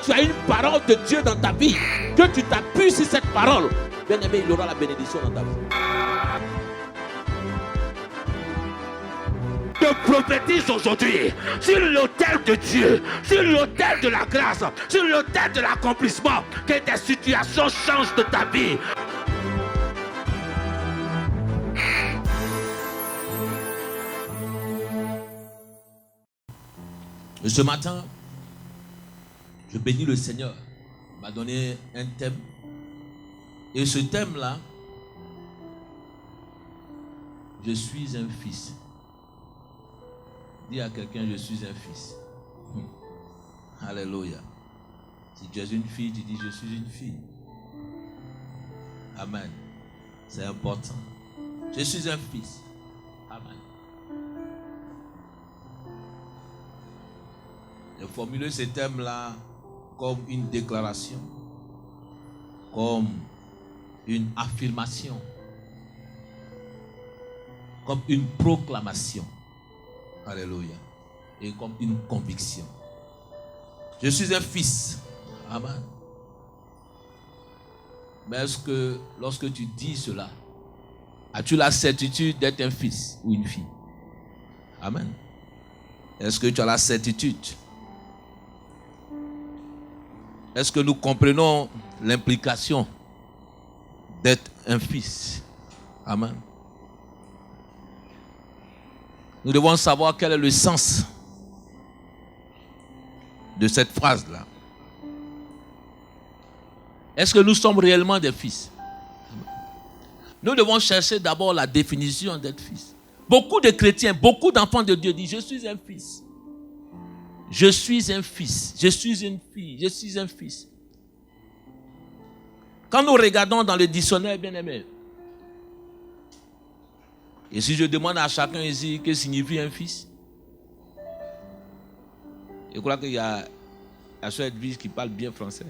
tu as une parole de Dieu dans ta vie, que tu t'appuies sur cette parole, bien aimé, il aura la bénédiction dans ta vie. Je prophétise aujourd'hui sur l'autel de Dieu, sur l'autel de la grâce, sur l'autel de l'accomplissement, que tes situations changent de ta vie. Ce matin, je bénis le Seigneur. Il m'a donné un thème. Et ce thème-là, je suis un fils. Dis à quelqu'un, je suis un fils. Alléluia. Si tu es une fille, tu dis, je suis une fille. Amen. C'est important. Je suis un fils. Amen. J'ai formulé ce thème-là comme une déclaration, comme une affirmation, comme une proclamation. Alléluia. Et comme une conviction. Je suis un fils. Amen. Mais est-ce que lorsque tu dis cela, as-tu la certitude d'être un fils ou une fille? Amen. Est-ce que tu as la certitude? Est-ce que nous comprenons l'implication d'être un fils? Amen. Nous devons savoir quel est le sens de cette phrase-là. Est-ce que nous sommes réellement des fils? Nous devons chercher d'abord la définition d'être fils. Beaucoup de chrétiens, beaucoup d'enfants de Dieu disent, je suis un fils. Je suis un fils, je suis une fille, je suis un fils. Quand nous regardons dans le dictionnaire, bien aimé, et si je demande à chacun ici, que signifie un fils? Je crois qu'il y a la soeur Edwige qui parle bien français.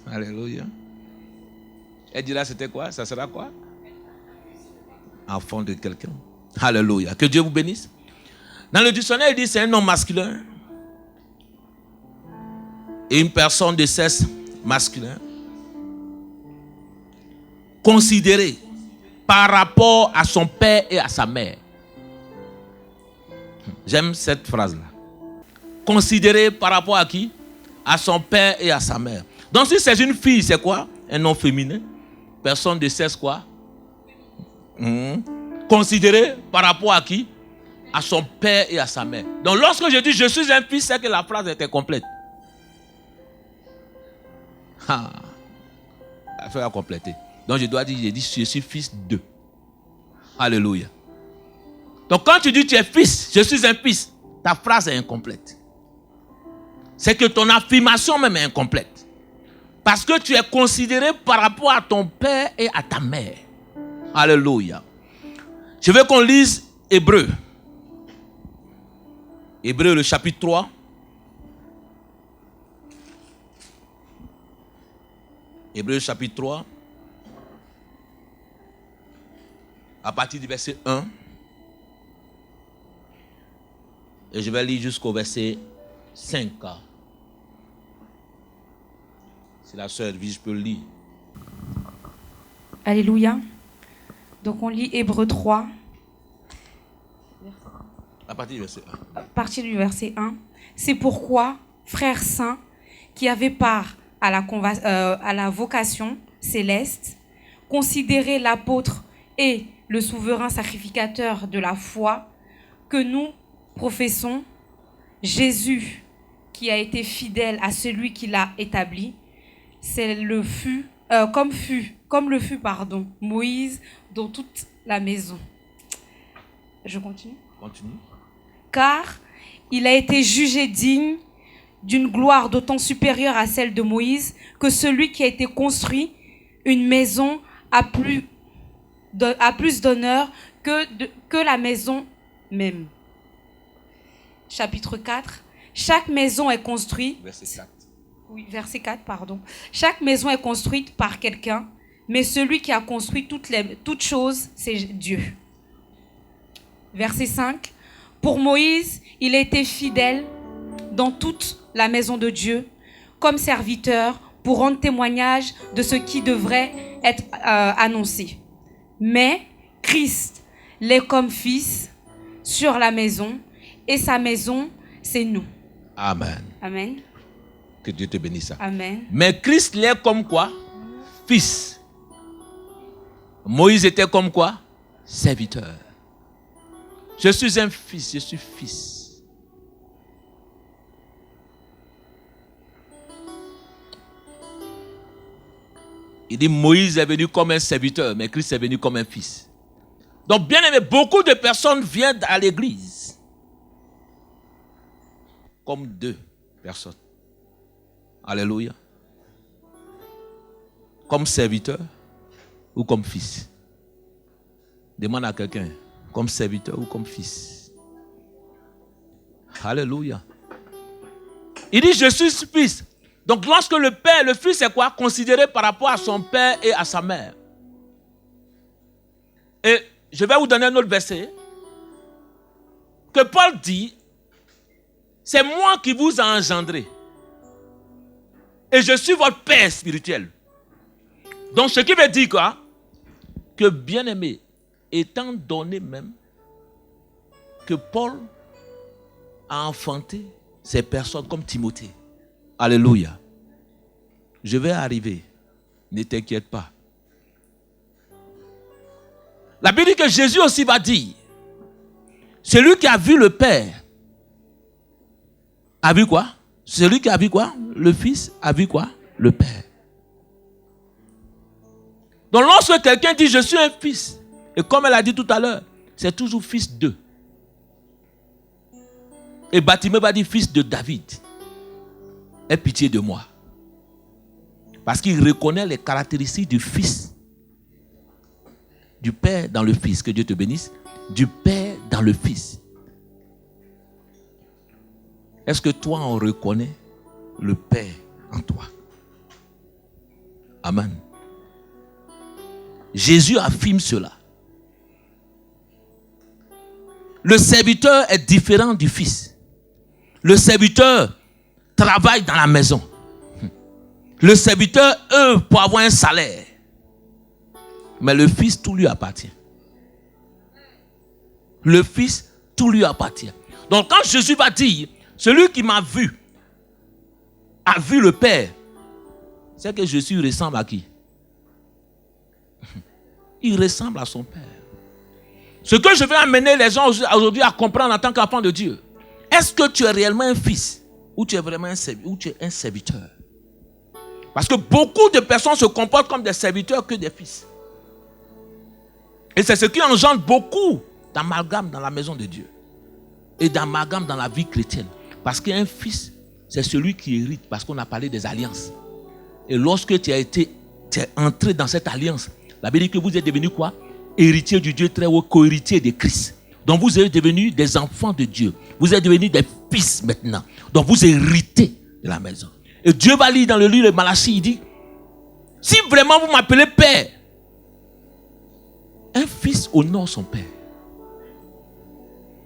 Alléluia. Elle dira c'était quoi? Ça sera quoi? Enfant de quelqu'un. Alléluia. Que Dieu vous bénisse. Dans le dictionnaire, il dit c'est un nom masculin et une personne de sexe masculin considéré par rapport à son père et à sa mère. J'aime cette phrase-là. Considéré par rapport à qui? À son père et à sa mère. Donc si c'est une fille, c'est quoi? Un nom féminin. Personne de sexe quoi? Considéré par rapport à qui? À son père et à sa mère. Donc lorsque je dis je suis un fils, c'est que la phrase était complète. Il faut la compléter. Donc je dois dire, je suis fils de. Alléluia. Donc quand tu dis tu es fils, je suis un fils, ta phrase est incomplète. C'est que ton affirmation même est incomplète. Parce que tu es considéré par rapport à ton père et à ta mère. Alléluia. Je veux qu'on lise Hébreux. Hébreux le chapitre 3. Hébreux chapitre 3. À partir du verset 1. Et je vais lire jusqu'au verset 5. Si la sœur Edwige peut le lire. Alléluia. Donc on lit Hébreux 3. À partir du verset 1. À partir du verset 1. C'est pourquoi, frères saints, qui avaient part à la vocation céleste, considérez l'apôtre et le souverain sacrificateur de la foi que nous professons, Jésus, qui a été fidèle à celui qui l'a établi, c'est comme le fut Moïse dans toute la maison. Je continue. Continue. Car il a été jugé digne d'une gloire d'autant supérieure à celle de Moïse que celui qui a été construit une maison a plus d'honneur que la maison même. Chapitre 4. Chaque maison est construite... Verset 4. Oui, verset 4, pardon. Chaque maison est construite par quelqu'un, mais celui qui a construit toutes choses, c'est Dieu. Verset 5. Pour Moïse, il a été fidèle dans toute la maison de Dieu comme serviteur pour rendre témoignage de ce qui devrait être annoncé. Mais Christ l'est comme fils sur la maison, et sa maison, c'est nous. Amen. Amen. Que Dieu te bénisse. Amen. Mais Christ l'est comme quoi? Fils. Moïse était comme quoi? Serviteur. Je suis un fils, je suis fils. Il dit Moïse est venu comme un serviteur, mais Christ est venu comme un fils. Donc, bien aimé, beaucoup de personnes viennent à l'église comme deux personnes. Alléluia. Comme serviteur ou comme fils. Demande à quelqu'un, comme serviteur ou comme fils. Alléluia. Il dit, je suis fils. Donc, lorsque le père, le fils, c'est quoi? Considéré par rapport à son père et à sa mère. Et je vais vous donner un autre verset. Que Paul dit, c'est moi qui vous ai engendré. Et je suis votre père spirituel. Donc, ce qui veut dire quoi? Que bien-aimé, étant donné même que Paul a enfanté ces personnes comme Timothée. Alléluia. Je vais arriver. Ne t'inquiète pas. La Bible dit que Jésus aussi va dire, celui qui a vu le Père a vu quoi? Celui qui a vu quoi? Le Fils a vu quoi? Le Père. Donc lorsque quelqu'un dit je suis un fils, et comme elle a dit tout à l'heure, c'est toujours fils de. Et Bartimée va dire fils de David. Aie pitié de moi. Parce qu'il reconnaît les caractéristiques du fils. Du père dans le fils. Que Dieu te bénisse. Du père dans le fils. Est-ce que toi on reconnaît le père en toi? Amen. Jésus affirme cela. Le serviteur est différent du fils. Le serviteur travaille dans la maison. Le serviteur œuvre pour avoir un salaire. Mais le fils, tout lui appartient. Le fils, tout lui appartient. Donc quand Jésus va dire, celui qui m'a vu, a vu le Père, c'est que Jésus ressemble à qui? Il ressemble à son Père. Ce que je vais amener les gens aujourd'hui à comprendre en tant qu'enfant de Dieu, est-ce que tu es réellement un fils ou tu es vraiment un serviteur? Parce que beaucoup de personnes se comportent comme des serviteurs que des fils. Et c'est ce qui engendre beaucoup d'amalgame dans la maison de Dieu. Et d'amalgame dans la vie chrétienne. Parce qu'un fils, c'est celui qui hérite. Parce qu'on a parlé des alliances. Et lorsque tu es entré dans cette alliance, la Bible dit que vous êtes devenu quoi? Héritier du Dieu très haut, co-héritier de Christ. Donc vous êtes devenus des enfants de Dieu. Vous êtes devenus des fils maintenant. Donc vous héritez de la maison. Et Dieu va lire dans le livre de Malachie, il dit, si vraiment vous m'appelez Père, un fils honore son Père.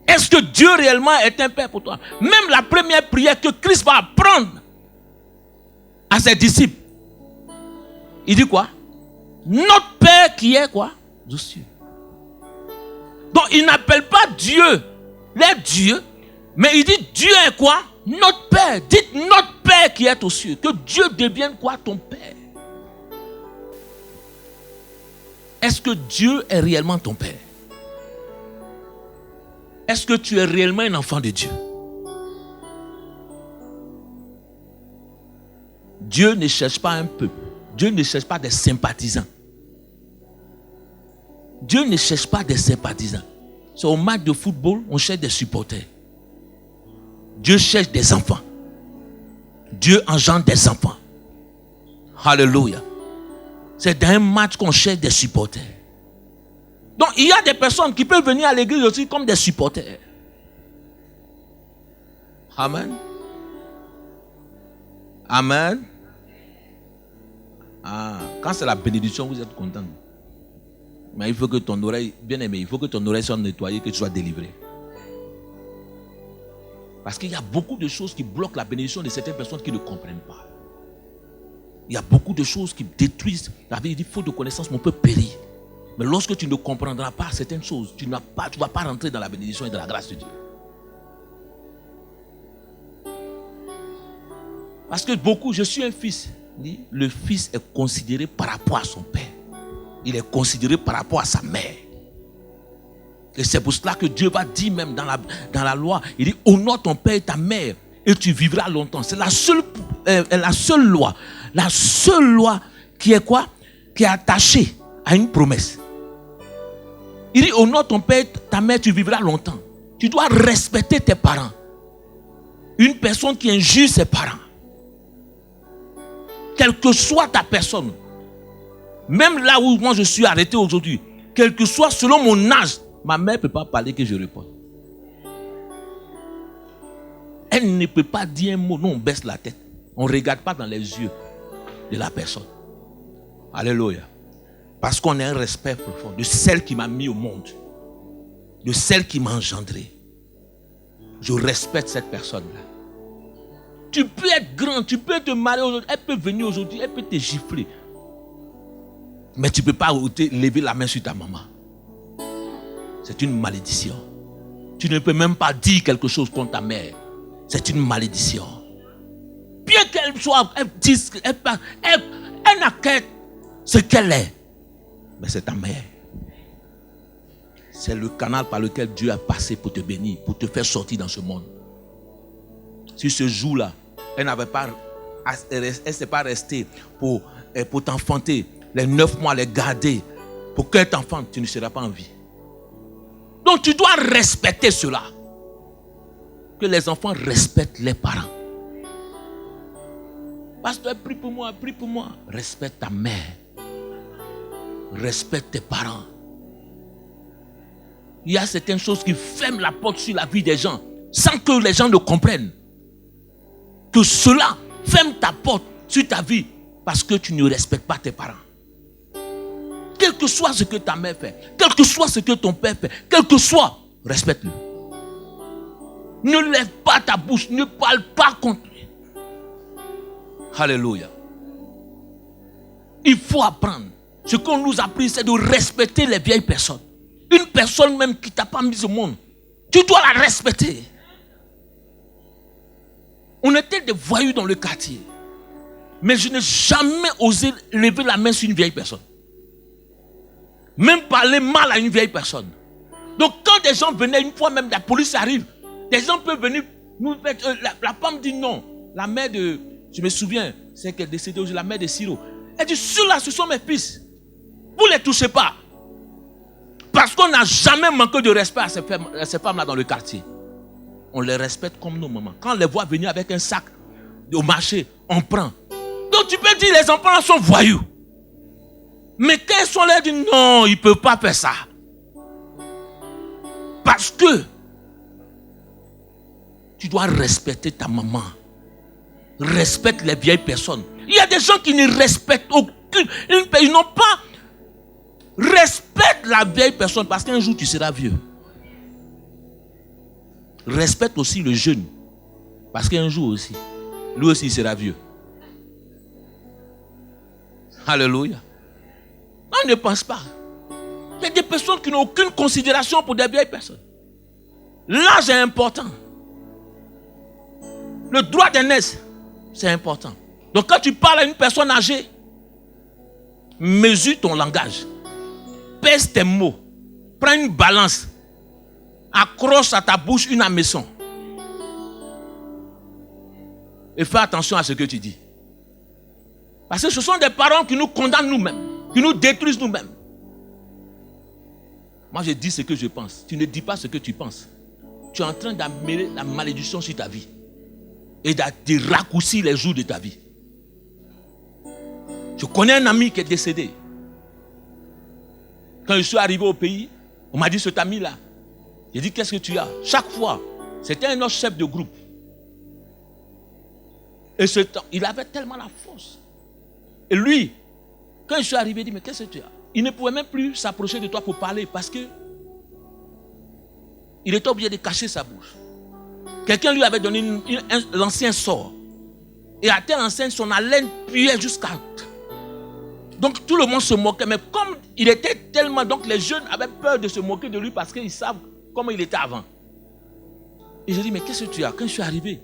Est-ce que Dieu réellement est un Père pour toi? Même la première prière que Christ va apprendre à ses disciples, il dit quoi? Notre Père qui est quoi? Aux cieux. Donc il n'appelle pas Dieu les dieux, mais il dit Dieu est quoi? Notre Père. Dites notre Père qui est aux cieux. Que Dieu devienne quoi? Ton Père. Est-ce que Dieu est réellement ton Père? Est-ce que tu es réellement un enfant de Dieu? Dieu ne cherche pas un peuple. Dieu ne cherche pas des sympathisants. Dieu ne cherche pas des sympathisants. C'est au match de football, on cherche des supporters. Dieu cherche des enfants. Dieu engendre des enfants. Alléluia. C'est dans un match qu'on cherche des supporters. Donc il y a des personnes qui peuvent venir à l'église aussi comme des supporters. Amen. Amen. Ah, quand c'est la bénédiction, vous êtes content. Mais il faut que ton oreille, bien aimé, il faut que ton oreille soit nettoyée, que tu sois délivré. Parce qu'il y a beaucoup de choses qui bloquent la bénédiction de certaines personnes qui ne comprennent pas. Il y a beaucoup de choses qui détruisent. La Bible dit, faute de connaissance, mon peuple périt. Mais lorsque tu ne comprendras pas certaines choses, tu ne vas pas rentrer dans la bénédiction et dans la grâce de Dieu. Parce que beaucoup, je suis un fils. Le fils est considéré par rapport à son père. Il est considéré par rapport à sa mère. Et c'est pour cela que Dieu va dire même dans la loi, il dit, honore ton père et ta mère et tu vivras longtemps. C'est la seule loi. La seule loi qui est quoi? Qui est attachée à une promesse. Il dit, honore ton père et ta mère, tu vivras longtemps. Tu dois respecter tes parents. Une personne qui injure ses parents, quelle que soit ta personne, même là où moi je suis arrêté aujourd'hui, quel que soit selon mon âge, ma mère ne peut pas parler que je réponde. Elle ne peut pas dire un mot. Non, on baisse la tête. On ne regarde pas dans les yeux de la personne. Alléluia. Parce qu'on a un respect profond de celle qui m'a mis au monde, de celle qui m'a engendré. Je respecte cette personne-là. Tu peux être grand, tu peux te marier aujourd'hui, elle peut venir aujourd'hui, elle peut te gifler. Mais tu ne peux pas lever la main sur ta maman. C'est une malédiction. Tu ne peux même pas dire quelque chose contre ta mère. C'est une malédiction. Bien qu'elle soit, elle n'a qu'à ce qu'elle est. Mais c'est ta mère. C'est le canal par lequel Dieu a passé pour te bénir, pour te faire sortir dans ce monde. Si ce jour-là, elle ne s'est pas restée pour t'enfanter, les 9 mois, les garder, pour qu'elle t'enfante, tu ne seras pas en vie. Donc tu dois respecter cela. Que les enfants respectent les parents. Pasteur, prie pour moi, prie pour moi. Respecte ta mère. Respecte tes parents. Il y a certaines choses qui ferment la porte sur la vie des gens sans que les gens ne comprennent. Que cela ferme ta porte sur ta vie parce que tu ne respectes pas tes parents. Quel que soit ce que ta mère fait, quel que soit ce que ton père fait, quel que soit, respecte-le. Ne lève pas ta bouche, ne parle pas contre lui. Alléluia. Il faut apprendre. Ce qu'on nous a appris, c'est de respecter les vieilles personnes. Une personne même qui ne t'a pas mis au monde, tu dois la respecter. On était des voyous dans le quartier. Mais je n'ai jamais osé lever la main sur une vieille personne. Même parler mal à une vieille personne. Donc quand des gens venaient, une fois même la police arrive, des gens peuvent venir nous faire... la femme dit non. La mère de... Je me souviens, c'est qu'elle est décédée aujourd'hui, la mère de Siro. Elle dit, ceux-là, ce sont mes fils. Vous ne les touchez pas. Parce qu'on n'a jamais manqué de respect à ces femmes-là dans le quartier. On les respecte comme nos mamans. Quand on les voit venir avec un sac au marché, on prend. Donc tu peux dire, les enfants sont voyous. Mais quand ils sont là, ils disent, non, ils ne peuvent pas faire ça. Parce que tu dois respecter ta maman. Respecte les vieilles personnes. Il y a des gens qui ne respectent aucune. Ils n'ont pas. Respecte la vieille personne parce qu'un jour tu seras vieux. Respecte aussi le jeune parce qu'un jour aussi, lui aussi il sera vieux. Alléluia. On ne pense pas. Il y a des personnes qui n'ont aucune considération pour des vieilles personnes. L'âge est important. Le droit d'aînesse, c'est important. Donc quand tu parles à une personne âgée, mesure ton langage. Pèse tes mots. Prends une balance. Accroche à ta bouche une hameçon. Et fais attention à ce que tu dis. Parce que ce sont des paroles qui nous condamnent nous-mêmes, qui nous détruisent nous-mêmes. Moi je dis ce que je pense. Tu ne dis pas ce que tu penses. Tu es en train d'amener la malédiction sur ta vie. Et de raccourcir les jours de ta vie. Je connais un ami qui est décédé. Quand je suis arrivé au pays, on m'a dit cet ami-là. J'ai dit, qu'est-ce que tu as? Chaque fois, c'était un autre chef de groupe. Et il avait tellement la force. Et lui, quand je suis arrivé, il dit, mais qu'est-ce que tu as? Il ne pouvait même plus s'approcher de toi pour parler parce que il était obligé de cacher sa bouche. quelqu'un lui avait donné l'ancien sort. Et à telle enseigne, son haleine puait jusqu'à... Donc tout le monde se moquait. Mais comme il était tellement... Donc les jeunes avaient peur de se moquer de lui parce qu'ils savent comment il était avant. Et je dis, mais qu'est-ce que tu as? Quand je suis arrivé,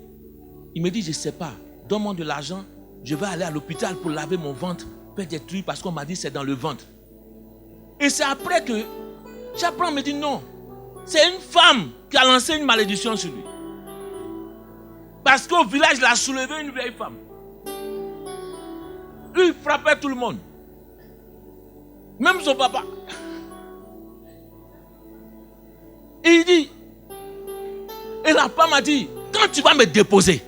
il me dit, je ne sais pas. Donne-moi de l'argent. Je vais aller à l'hôpital pour laver mon ventre. Faire des trucs parce qu'on m'a dit c'est dans le ventre. Et c'est après que j'apprends, me dit non. C'est une femme qui a lancé une malédiction sur lui. Parce qu'au village, il a soulevé une vieille femme. Lui, il frappait tout le monde. Même son papa. Et il dit, et la femme a dit, quand tu vas me déposer,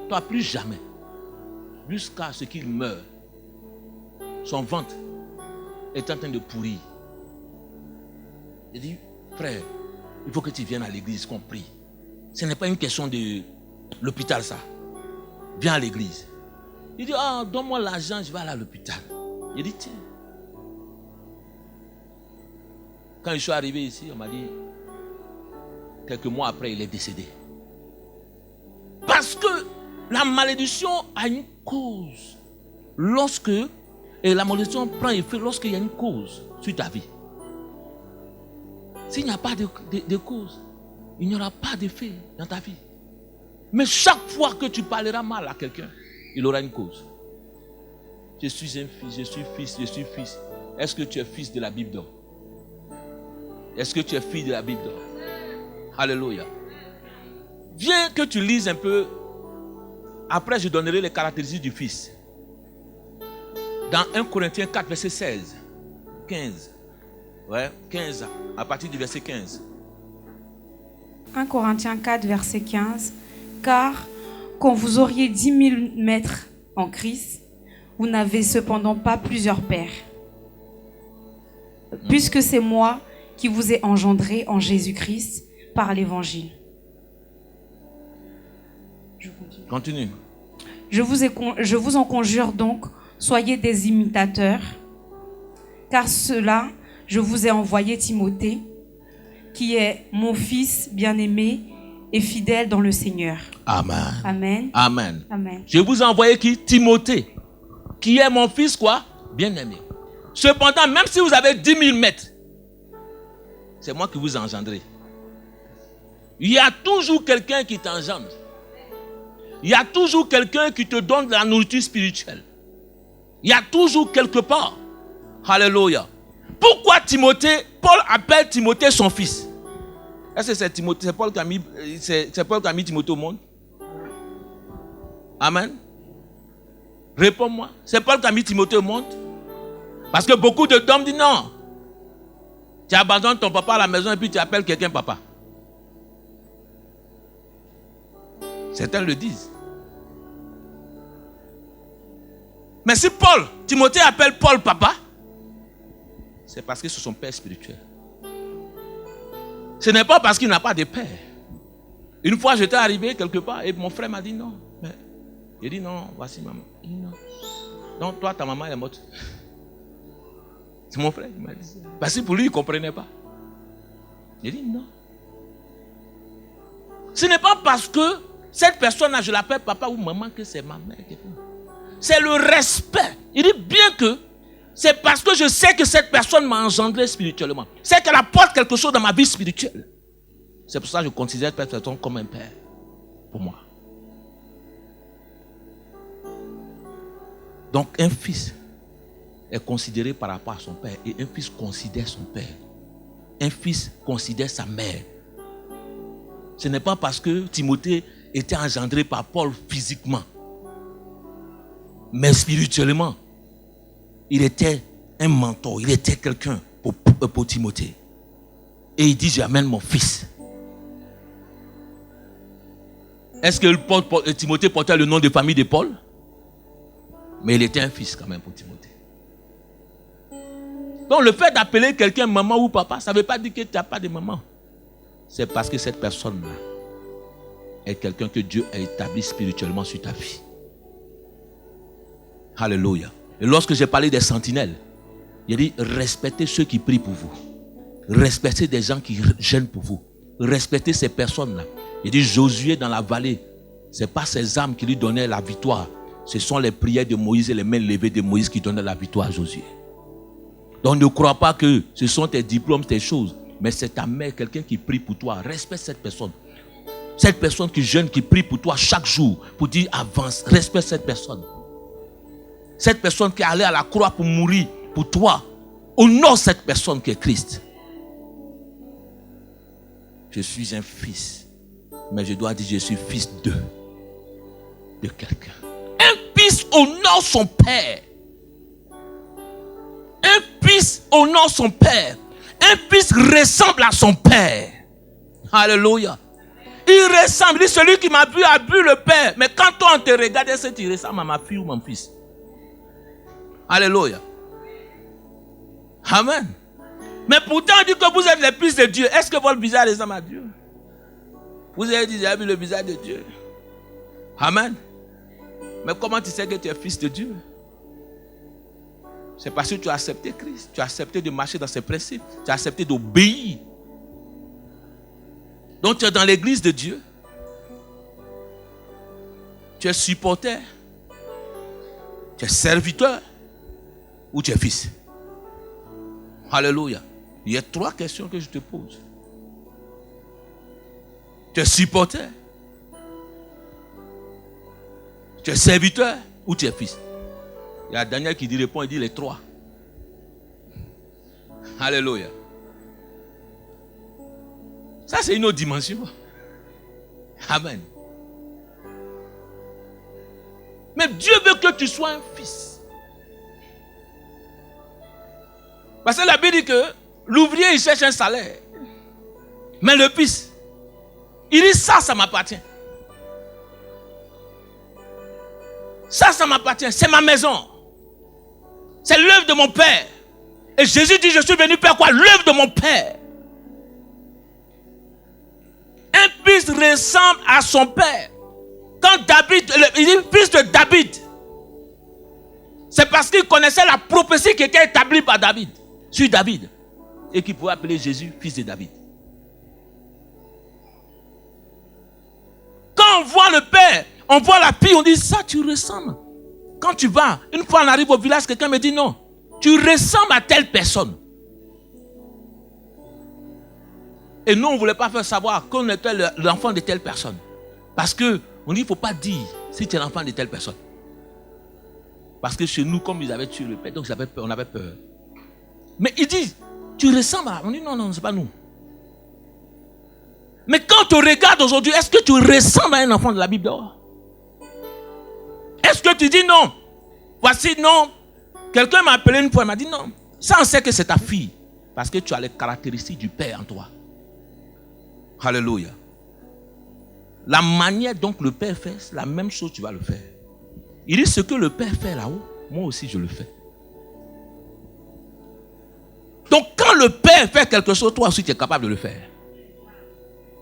toi plus jamais, jusqu'à ce qu'il meure, son ventre est en train de pourrir. Il dit, frère, il faut que tu viennes à l'église, qu'on prie. Ce n'est pas une question de l'hôpital, ça. Viens à l'église. Il dit, ah, donne-moi l'argent, je vais aller à l'hôpital. Il dit, tiens. Quand je suis arrivé ici, on m'a dit, quelques mois après, il est décédé. Parce que la malédiction a une cause. Et la malédiction prend effet lorsqu'il y a une cause sur ta vie. S'il n'y a pas de cause, il n'y aura pas d'effet dans ta vie. Mais chaque fois que tu parleras mal à quelqu'un, il aura une cause. Je suis un fils, je suis fils, je suis fils. Est-ce que tu es fils de la Bible d'or? Est-ce que tu es fille de la Bible d'or? Alléluia. Viens que tu lises un peu. Après, je donnerai les caractéristiques du fils. Dans 1 Corinthiens 4, verset 16, 15. Ouais, 15, à partir du verset 15. 1 Corinthiens 4, verset 15. Car quand vous auriez 10 000 maîtres en Christ, vous n'avez cependant pas plusieurs pères. Puisque c'est moi qui vous ai engendré en Jésus-Christ par l'évangile. Continue. Je vous en conjure donc, soyez des imitateurs, car cela, je vous ai envoyé Timothée, qui est mon fils bien-aimé et fidèle dans le Seigneur. Amen. Amen. Amen. Amen. Je vous ai envoyé qui? Timothée, qui est mon fils quoi? Bien-aimé. Cependant, même si vous avez 10 000 maîtres, c'est moi qui vous ai engendré. Il y a toujours quelqu'un qui t'engendre. Il y a toujours quelqu'un qui te donne de la nourriture spirituelle. Il y a toujours quelque part. Alléluia. Pourquoi Timothée, Paul appelle Timothée son fils? Est-ce que c'est Timothée, c'est Paul qui a mis Timothée au monde? Amen. Réponds-moi. C'est Paul qui a mis Timothée au monde? Parce que beaucoup d'hommes disent non. Tu abandonnes ton papa à la maison et puis tu appelles quelqu'un papa. Certains le disent. Mais si Timothée appelle Paul papa, c'est parce que c'est son père spirituel. Ce n'est pas parce qu'il n'a pas de père. Une fois, j'étais arrivé quelque part et mon frère m'a dit non. Mais il dit non, voici maman. Il dit non. Donc toi, ta maman est morte. C'est mon frère qui m'a dit ça. Parce que pour lui, il ne comprenait pas. Il dit non. Ce n'est pas parce que cette personne-là, je l'appelle papa ou maman, que c'est ma mère. C'est le respect. Il dit bien que c'est parce que je sais que cette personne m'a engendré spirituellement. C'est qu'elle apporte quelque chose dans ma vie spirituelle. C'est pour ça que je considère cette personne comme un père pour moi. Donc un fils est considéré par rapport à son père et un fils considère son père. Un fils considère sa mère. Ce n'est pas parce que Timothée était engendré par Paul physiquement, mais spirituellement, il était un mentor, il était quelqu'un pour Timothée. Et il dit, j'amène mon fils. Est-ce que Timothée portait le nom de famille de Paul? Mais il était un fils quand même pour Timothée. Donc le fait d'appeler quelqu'un maman ou papa, ça ne veut pas dire que tu n'as pas de maman. C'est parce que cette personne-là est quelqu'un que Dieu a établi spirituellement sur ta vie. Alléluia. Et lorsque j'ai parlé des sentinelles, il a dit respectez ceux qui prient pour vous. Respectez des gens qui gênent pour vous. Respectez ces personnes-là. Il dit Josué dans la vallée, ce n'est pas ses armes qui lui donnaient la victoire. Ce sont les prières de Moïse et les mains levées de Moïse qui donnaient la victoire à Josué. Donc ne crois pas que ce sont tes diplômes, tes choses. Mais c'est ta mère, quelqu'un qui prie pour toi. Respecte cette personne. Cette personne qui jeûne, qui prie pour toi chaque jour, pour dire avance. Respecte cette personne. Cette personne qui est allée à la croix pour mourir pour toi. Honore cette personne qui est Christ. Je suis un fils. Mais je dois dire, je suis fils de quelqu'un. Un fils honore son père. Un fils honore son père. Un fils ressemble à son père. Alléluia. Il ressemble. Il dit, celui qui m'a vu a vu le père. Mais quand toi on te regarde, est-ce que tu ressembles à ma fille ou mon fils? Alléluia. Amen. Mais pourtant on dit que vous êtes les fils de Dieu. Est-ce que votre visage ressemble à Dieu? Vous avez dit, j'ai vu le visage de Dieu. Amen. Mais comment tu sais que tu es fils de Dieu? C'est parce que tu as accepté Christ. Tu as accepté de marcher dans ses principes. Tu as accepté d'obéir. Donc tu es dans l'église de Dieu. Tu es supporter. Tu es serviteur. Ou tu es fils. Alléluia. Il y a 3 questions que je te pose. Tu es supporter. Tu es serviteur ou tu es fils? Il y a Daniel qui dit répond, il dit les 3. Alléluia. Ça c'est une autre dimension. Amen. Mais Dieu veut que tu sois un fils. Parce que la Bible dit que l'ouvrier il cherche un salaire. Mais le fils, il dit ça m'appartient. Ça m'appartient. C'est ma maison. C'est l'œuvre de mon Père. Et Jésus dit, je suis venu faire quoi? L'œuvre de mon Père. Un fils ressemble à son père. Quand David, il dit fils de David, c'est parce qu'il connaissait la prophétie qui était établie par David, sur David, et qu'il pouvait appeler Jésus fils de David. Quand on voit le père, on voit la fille, on dit ça tu ressembles. Quand tu vas, une fois on arrive au village, quelqu'un me dit non, tu ressembles à telle personne. Et nous, on ne voulait pas faire savoir qu'on était l'enfant de telle personne. Parce qu'on dit, il ne faut pas dire si tu es l'enfant de telle personne. Parce que chez nous, comme ils avaient tué le père, donc on avait peur. Mais ils disent, tu ressembles à... On dit, non, ce n'est pas nous. Mais quand tu regardes aujourd'hui, est-ce que tu ressembles à un enfant de la Bible d'or? Est-ce que tu dis non? Voici, non. Quelqu'un m'a appelé une fois, il m'a dit non. Ça, on sait que c'est ta fille. Parce que tu as les caractéristiques du père en toi. Alléluia. La manière dont le Père fait, c'est la même chose, tu vas le faire. Il dit ce que le Père fait là-haut, moi aussi je le fais. Donc quand le Père fait quelque chose, toi aussi tu es capable de le faire.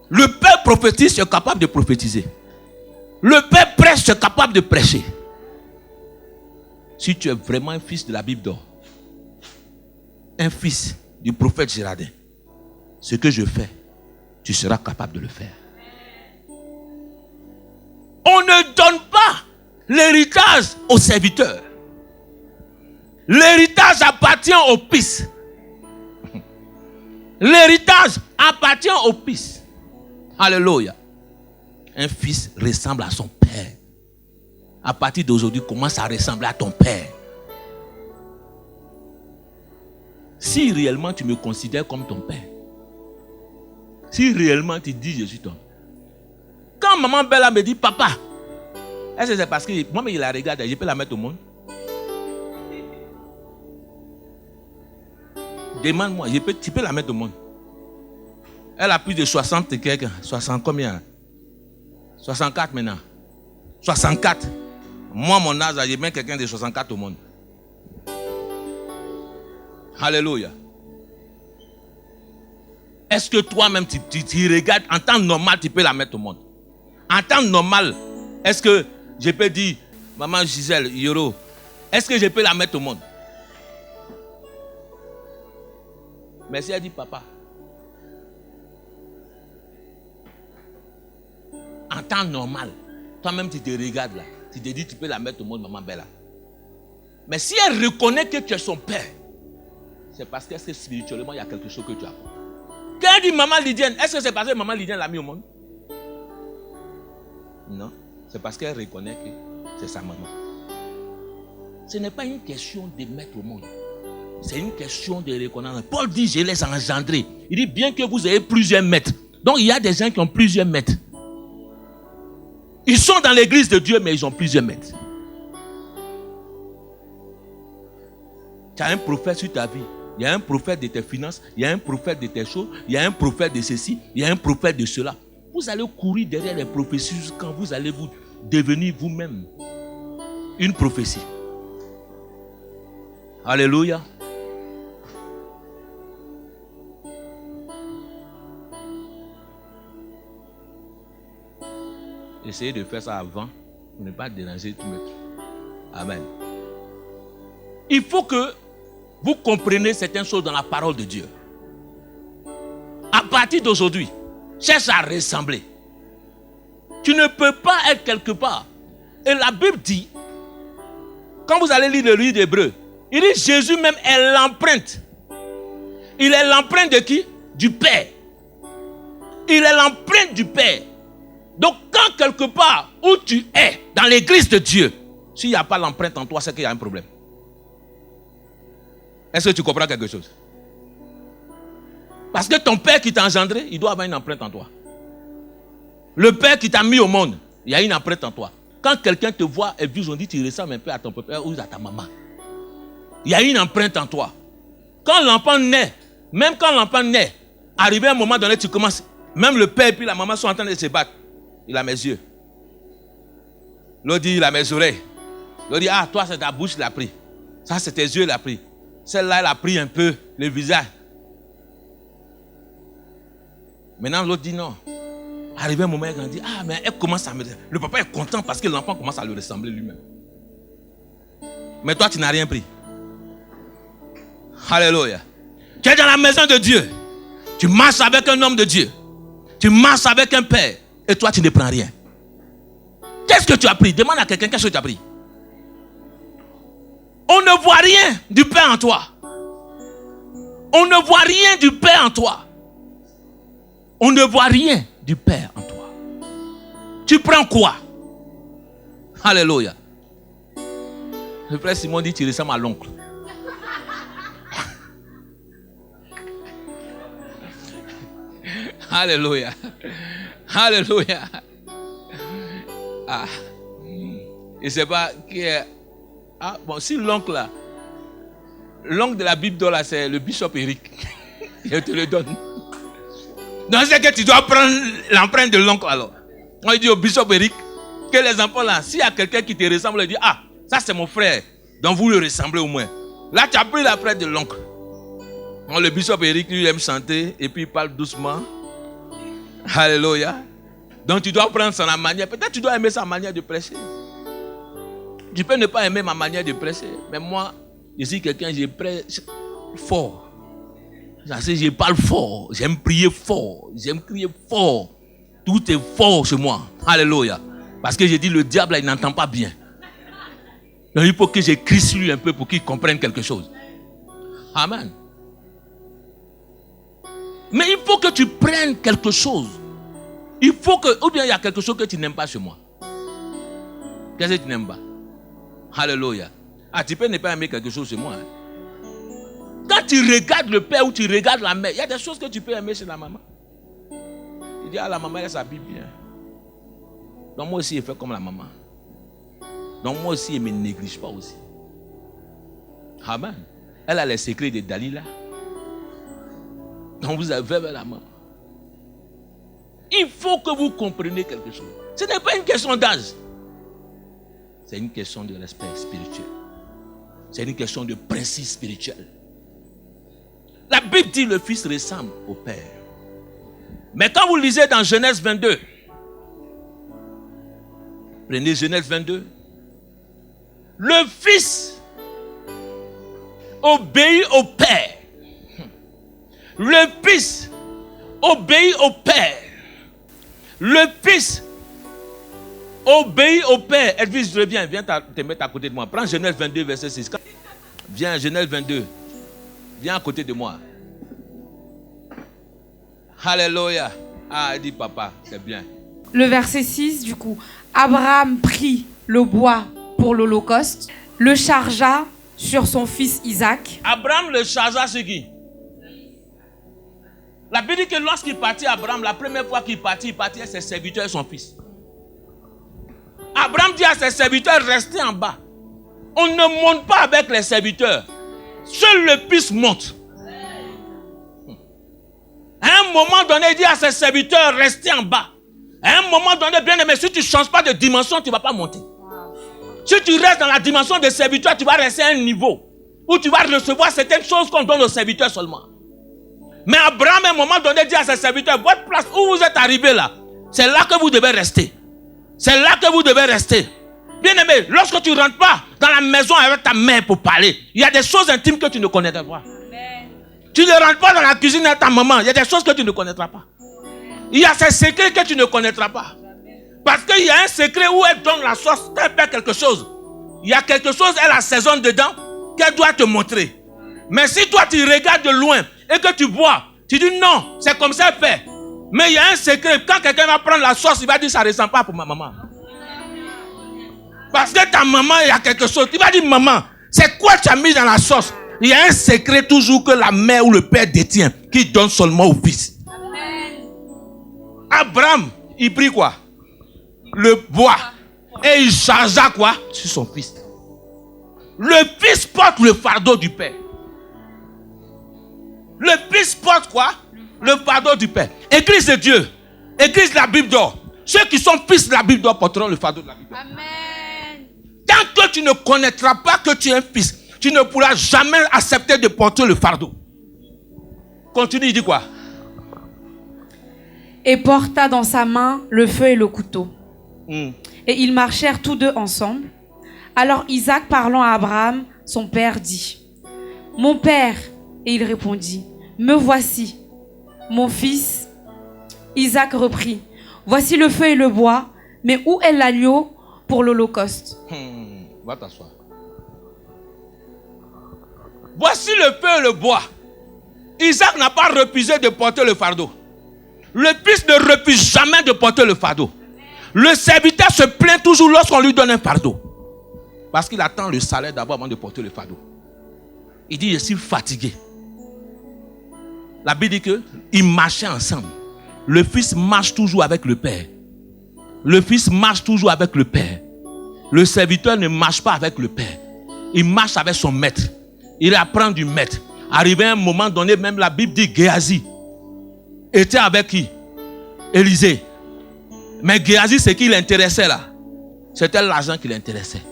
Le Père prophétise, tu es capable de prophétiser. Le Père prêche, tu es capable de prêcher. Si tu es vraiment un fils de la Bible d'or, un fils du prophète Girardin, ce que je fais, tu seras capable de le faire. On ne donne pas l'héritage aux serviteurs. L'héritage appartient au fils. L'héritage appartient au fils. Alléluia. Un fils ressemble à son père. À partir d'aujourd'hui, commence à ressembler à ton père. Si réellement tu me considères comme ton père, si réellement tu dis je suis ton... Quand maman Bella me dit papa, est-ce que c'est parce que moi il la regarde, je peux la mettre au monde? Demande-moi, tu peux la mettre au monde. Elle a plus de 60 et quelques, 60 combien? 64 maintenant. 64. Moi mon âge, j'ai bien quelqu'un de 64 au monde. Alléluia. Est-ce que toi-même, tu regardes, en temps normal, tu peux la mettre au monde? En temps normal, est-ce que je peux dire, maman Gisèle, Yoro, est-ce que je peux la mettre au monde? Mais si elle dit, papa, en temps normal, toi-même tu te regardes là, tu te dis tu peux la mettre au monde, maman Bella. Mais si elle reconnaît que tu es son père, c'est parce que spirituellement il y a quelque chose que tu apprends. Quand elle dit maman Lydienne, est-ce que c'est parce que maman Lydienne l'a mis au monde? Non, c'est parce qu'elle reconnaît que c'est sa maman. Ce n'est pas une question de mettre au monde. C'est une question de reconnaissance. Paul dit, je les ai engendrés. Il dit, bien que vous ayez plusieurs maîtres. Donc, il y a des gens qui ont plusieurs maîtres. Ils sont dans l'église de Dieu, mais ils ont plusieurs maîtres. Tu as un prophète sur ta vie. Il y a un prophète de tes finances. Il y a un prophète de tes choses. Il y a un prophète de ceci. Il y a un prophète de cela. Vous allez courir derrière les prophéties jusqu'à quand vous allez vous devenir vous-même une prophétie. Alléluia. Essayez de faire ça avant pour ne pas déranger tout le monde. Amen. Il faut que vous compreniez certaines choses dans la parole de Dieu. À partir d'aujourd'hui, cherche à ressembler. Tu ne peux pas être quelque part. Et la Bible dit, quand vous allez lire le livre d'Hébreux, il dit Jésus même est l'empreinte. Il est l'empreinte de qui? Du Père. Il est l'empreinte du Père. Donc quand quelque part où tu es, dans l'église de Dieu, s'il n'y a pas l'empreinte en toi, c'est qu'il y a un problème. Est-ce que tu comprends quelque chose? Parce que ton père qui t'a engendré, il doit avoir une empreinte en toi. Le père qui t'a mis au monde, il y a une empreinte en toi. Quand quelqu'un te voit et vit, on dit tu ressembles un peu à ton père ou à ta maman. Il y a une empreinte en toi. Quand l'enfant naît, même quand l'enfant naît, arrivé à un moment donné, tu commences, même le père et puis la maman sont en train de se battre. Il a mes yeux. L'autre dit, il a mes oreilles. L'autre dit, ah, toi, c'est ta bouche, il a pris. Ça, c'est tes yeux, il a pris. Celle-là, elle a pris un peu le visage. Maintenant, l'autre dit non. Arrivé un moment, il dit, ah, mais elle commence à me... Le papa est content parce que l'enfant commence à lui ressembler lui-même. Mais toi, tu n'as rien pris. Alléluia. Tu es dans la maison de Dieu. Tu marches avec un homme de Dieu. Tu marches avec un père. Et toi, tu ne prends rien. Qu'est-ce que tu as pris? Demande à quelqu'un, qu'est-ce que tu as pris? On ne voit rien du Père en toi. On ne voit rien du Père en toi. On ne voit rien du Père en toi. Tu prends quoi? Alléluia. Le frère Simon dit, tu ressembles à l'oncle. Alléluia. Alléluia. Ah. Je ne sais pas qui est... Ah, bon, si l'oncle là, l'oncle de la Bible là, c'est le bishop Eric. Je te le donne. Donc c'est que tu dois prendre l'empreinte de l'oncle alors. On dit au bishop Eric que les enfants là, s'il y a quelqu'un qui te ressemble, il dit, ah, ça c'est mon frère, donc vous le ressemblez au moins. Là tu as pris l'empreinte de l'oncle. Donc, le bishop Eric lui aime chanter et puis il parle doucement. Alléluia. Donc tu dois prendre sa manière. Peut-être tu dois aimer sa manière de prêcher. Tu peux ne pas aimer ma manière de prêcher. Mais moi, je suis quelqu'un, je prêche fort. Je parle fort. J'aime prier fort. J'aime crier fort. Tout est fort chez moi. Alléluia. Parce que j'ai dit, le diable, il n'entend pas bien. Donc il faut que je crie sur lui un peu pour qu'il comprenne quelque chose. Amen. Mais il faut que tu prennes quelque chose. Il faut que, ou bien il y a quelque chose que tu n'aimes pas chez moi. Qu'est-ce que tu n'aimes pas? Alléluia. Ah, tu peux ne pas aimer quelque chose chez moi. Hein? Quand tu regardes le père ou tu regardes la mère, il y a des choses que tu peux aimer chez la maman. Tu dis, ah, la maman, elle s'habille bien. Donc moi aussi, je fais comme la maman. Donc moi aussi, elle ne me néglige pas aussi. Amen. Elle a les secrets de Dalila. Donc vous avez la maman. Il faut que vous compreniez quelque chose. Ce n'est pas une question d'âge. C'est une question de respect spirituel. C'est une question de principe spirituel. La Bible dit que le Fils ressemble au Père. Mais quand vous lisez dans Genèse 22, prenez Genèse 22, le Fils obéit au Père. Le Fils obéit au Père. Le Fils Obéis au Père. Edwige, reviens, viens te mettre à côté de moi. Prends Genèse 22, verset 6. Viens, Genèse 22. Viens à côté de moi. Alléluia. Ah, elle dit papa, c'est bien. Le verset 6, du coup. Abraham prit le bois pour l'Holocauste, le chargea sur son fils Isaac. Abraham le chargea sur qui? La Bible dit que lorsqu'il partit, Abraham, la première fois qu'il partit avec ses serviteurs et son fils. Abraham dit à ses serviteurs, restez en bas. On ne monte pas avec les serviteurs. Seul le fils monte. À un moment donné, il dit à ses serviteurs, restez en bas. À un moment donné, bien aimé, si tu ne changes pas de dimension, tu ne vas pas monter. Si tu restes dans la dimension des serviteurs, tu vas rester à un niveau où tu vas recevoir certaines choses qu'on donne aux serviteurs seulement. Mais Abraham, à un moment donné, dit à ses serviteurs, votre place où vous êtes arrivés là, c'est là que vous devez rester. C'est là que vous devez rester. Bien aimé, lorsque tu ne rentres pas dans la maison avec ta mère pour parler, il y a des choses intimes que tu ne connaîtras pas. Amen. Tu ne rentres pas dans la cuisine avec ta maman, il y a des choses que tu ne connaîtras pas. Il y a ces secrets que tu ne connaîtras pas. Parce qu'il y a un secret où elle donne la sauce, elle fait quelque chose. Il y a quelque chose, elle assaisonne dedans, qu'elle doit te montrer. Mais si toi tu regardes de loin et que tu bois, tu dis non, c'est comme ça elle fait. Mais il y a un secret, quand quelqu'un va prendre la sauce, il va dire ça ne ressemble pas pour ma maman. Parce que ta maman, il y a quelque chose. Tu vas dire maman, c'est quoi tu as mis dans la sauce? Il y a un secret toujours que la mère ou le père détient, qui donne seulement au fils. Abraham, il prit quoi? Le bois. Et il chargea quoi? Sur son fils. Le fils porte le fardeau du père. Le fils porte quoi? Le fardeau du père. Église de Dieu. Église de la Bible d'or. Ceux qui sont fils de la Bible d'or porteront le fardeau de la Bible d'or. Amen. Tant que tu ne connaîtras pas que tu es un fils, tu ne pourras jamais accepter de porter le fardeau. Continue, il dit quoi? Et porta dans sa main le feu et le couteau. Et ils marchèrent tous deux ensemble. Alors Isaac, parlant à Abraham, son père, dit: Mon père. Et il répondit: Me voici. Mon fils. Isaac reprit: Voici le feu et le bois, mais où est l'agneau pour l'Holocauste? Va t'asseoir. Voici le feu et le bois. Isaac n'a pas refusé de porter le fardeau. Le fils ne refuse jamais de porter le fardeau. Le serviteur se plaint toujours lorsqu'on lui donne un fardeau. Parce qu'il attend le salaire d'abord avant de porter le fardeau. Il dit: Je suis fatigué. La Bible dit qu'ils marchaient ensemble. Le fils marche toujours avec le père. Le fils marche toujours avec le père. Le serviteur ne marche pas avec le père. Il marche avec son maître. Il apprend du maître. Arrivé à un moment donné, même la Bible dit Géasi était avec qui? Élisée. Mais Géasi, ce qui l'intéressait là, c'était l'argent qui l'intéressait.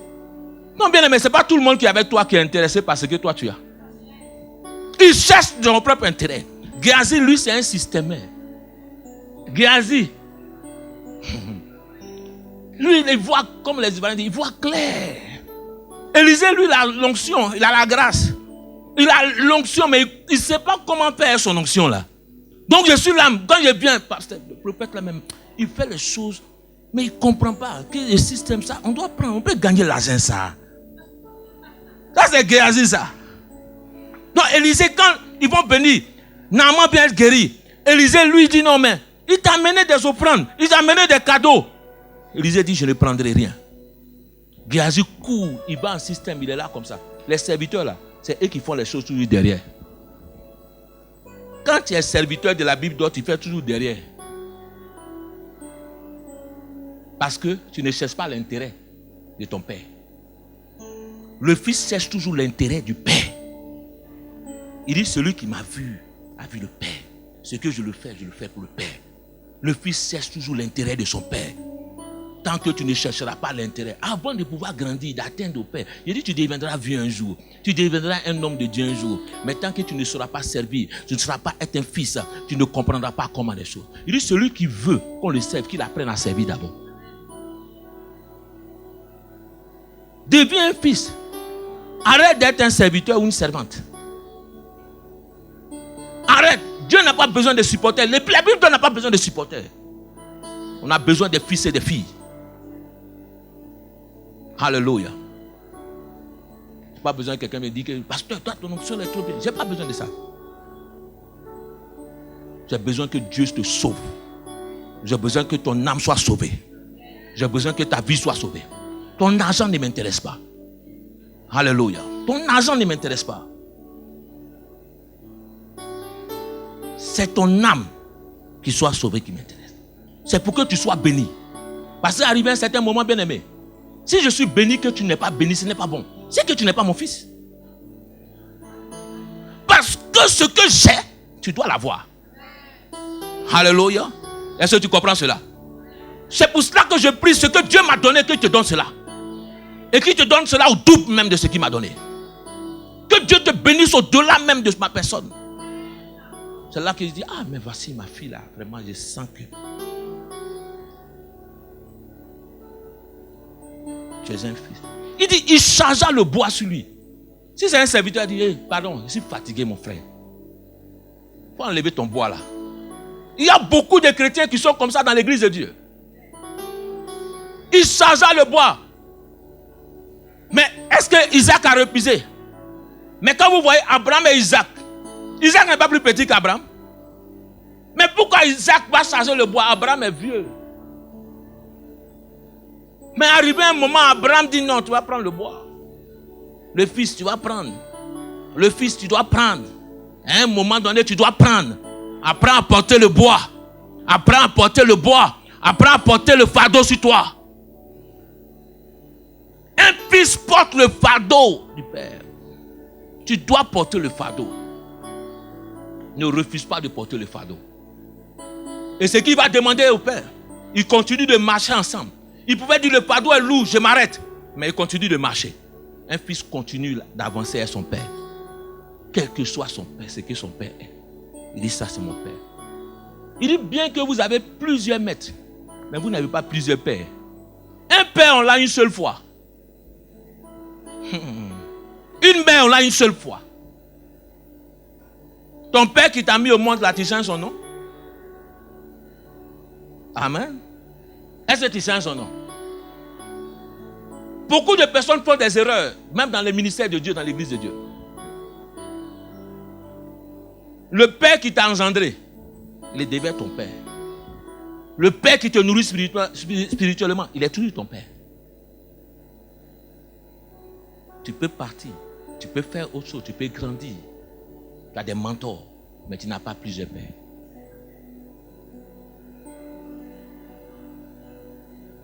Non, bien aimé, ce n'est pas tout le monde qui est avec toi qui est intéressé par ce que toi tu as. Ils cherchent leur propre intérêt. Géasi, lui, c'est un systémaire. Géasi, lui, il voit, comme les Ivoiriens disent, il voit clair. Élisée, lui, il a l'onction, il a la grâce. Il a l'onction, mais il ne sait pas comment faire son onction là. Donc je suis là, quand je viens, pasteur, le prophète là même, il fait les choses, mais il ne comprend pas que le système ça, on doit prendre, on peut gagner l'argent ça. Ça c'est Géasi ça. Donc Élisée, quand ils vont venir, Naaman vient être guéri. Élisée lui dit non mais, il t'a amené des offrandes, il t'a amené des cadeaux. Élisée dit je ne prendrai rien. Géasi court, il va en système, il est là comme ça. Les serviteurs là, c'est eux qui font les choses toujours derrière. Quand tu es serviteur de la Bible d'or, tu fais toujours derrière. Parce que tu ne cherches pas l'intérêt de ton père. Le fils cherche toujours l'intérêt du père. Il dit celui qui m'a vu a vu le père. Ce que je le fais pour le père. Le fils cherche toujours l'intérêt de son père. Tant que tu ne chercheras pas l'intérêt, avant de pouvoir grandir, d'atteindre au Père, il dit tu deviendras vieux un jour, tu deviendras un homme de Dieu un jour. Mais tant que tu ne sauras pas servir, tu ne sauras pas être un fils, tu ne comprendras pas comment les choses. Il dit celui qui veut qu'on le serve, qu'il apprenne à servir d'abord. Deviens un fils. Arrête d'être un serviteur ou une servante. Arrête. Dieu n'a pas besoin de supporters. La Bible n'a pas besoin de supporters. On a besoin des fils et des filles. Alléluia. Je n'ai pas besoin que quelqu'un me dise que pasteur, toi, ton onction est trop bien. Je n'ai pas besoin de ça. J'ai besoin que Dieu te sauve. J'ai besoin que ton âme soit sauvée. J'ai besoin que ta vie soit sauvée. Ton argent ne m'intéresse pas. Alléluia. Ton argent ne m'intéresse pas. C'est ton âme qui soit sauvée qui m'intéresse. C'est pour que tu sois béni. Parce qu'arrivé à un certain moment, bien aimé, si je suis béni que tu n'es pas béni, ce n'est pas bon. C'est que tu n'es pas mon fils. Parce que ce que j'ai, tu dois l'avoir. Alléluia. Est-ce que tu comprends cela? C'est pour cela que je prie ce que Dieu m'a donné, que je te donne cela. Et qu'il te donne cela au double même de ce qu'il m'a donné. Que Dieu te bénisse au-delà même de ma personne. C'est là qu'il dit, ah mais voici ma fille là, vraiment je sens que tu es un fils. Il dit, il chargea le bois sur lui. Si c'est un serviteur, il dit, hey, pardon, je suis fatigué mon frère. Il faut enlever ton bois là. Il y a beaucoup de chrétiens qui sont comme ça dans l'église de Dieu. Il chargea le bois. Mais est-ce que Isaac a refusé? Mais quand vous voyez Abraham et Isaac, Isaac n'est pas plus petit qu'Abraham. Mais pourquoi Isaac va charger le bois? Abraham est vieux. Mais arrivé un moment, Abraham dit non, tu vas prendre le bois. Le fils, tu vas prendre. Le fils, tu dois prendre. À un moment donné, tu dois prendre. Apprends à porter le bois. Apprends à porter le bois. Apprends à porter le fardeau sur toi. Un fils porte le fardeau du père. Tu dois porter le fardeau. Ne refuse pas de porter le fardeau. Et ce qu'il va demander au père, il continue de marcher ensemble. Il pouvait dire le fardeau est lourd, je m'arrête. Mais il continue de marcher. Un fils continue d'avancer à son père. Quel que soit son père, ce que son père est. Il dit ça c'est mon père. Il dit bien que vous avez plusieurs maîtres, mais vous n'avez pas plusieurs pères. Un père on l'a une seule fois. Une mère on l'a une seule fois. Ton père qui t'a mis au monde là, tu changes son nom? Amen. Est-ce que tu changes son nom? Beaucoup de personnes font des erreurs, même dans le ministère de Dieu, dans l'église de Dieu. Le père qui t'a engendré, il devient ton père. Le père qui te nourrit spirituellement, il est toujours ton père. Tu peux partir, tu peux faire autre chose, tu peux grandir. Tu as des mentors, mais tu n'as pas plusieurs pères.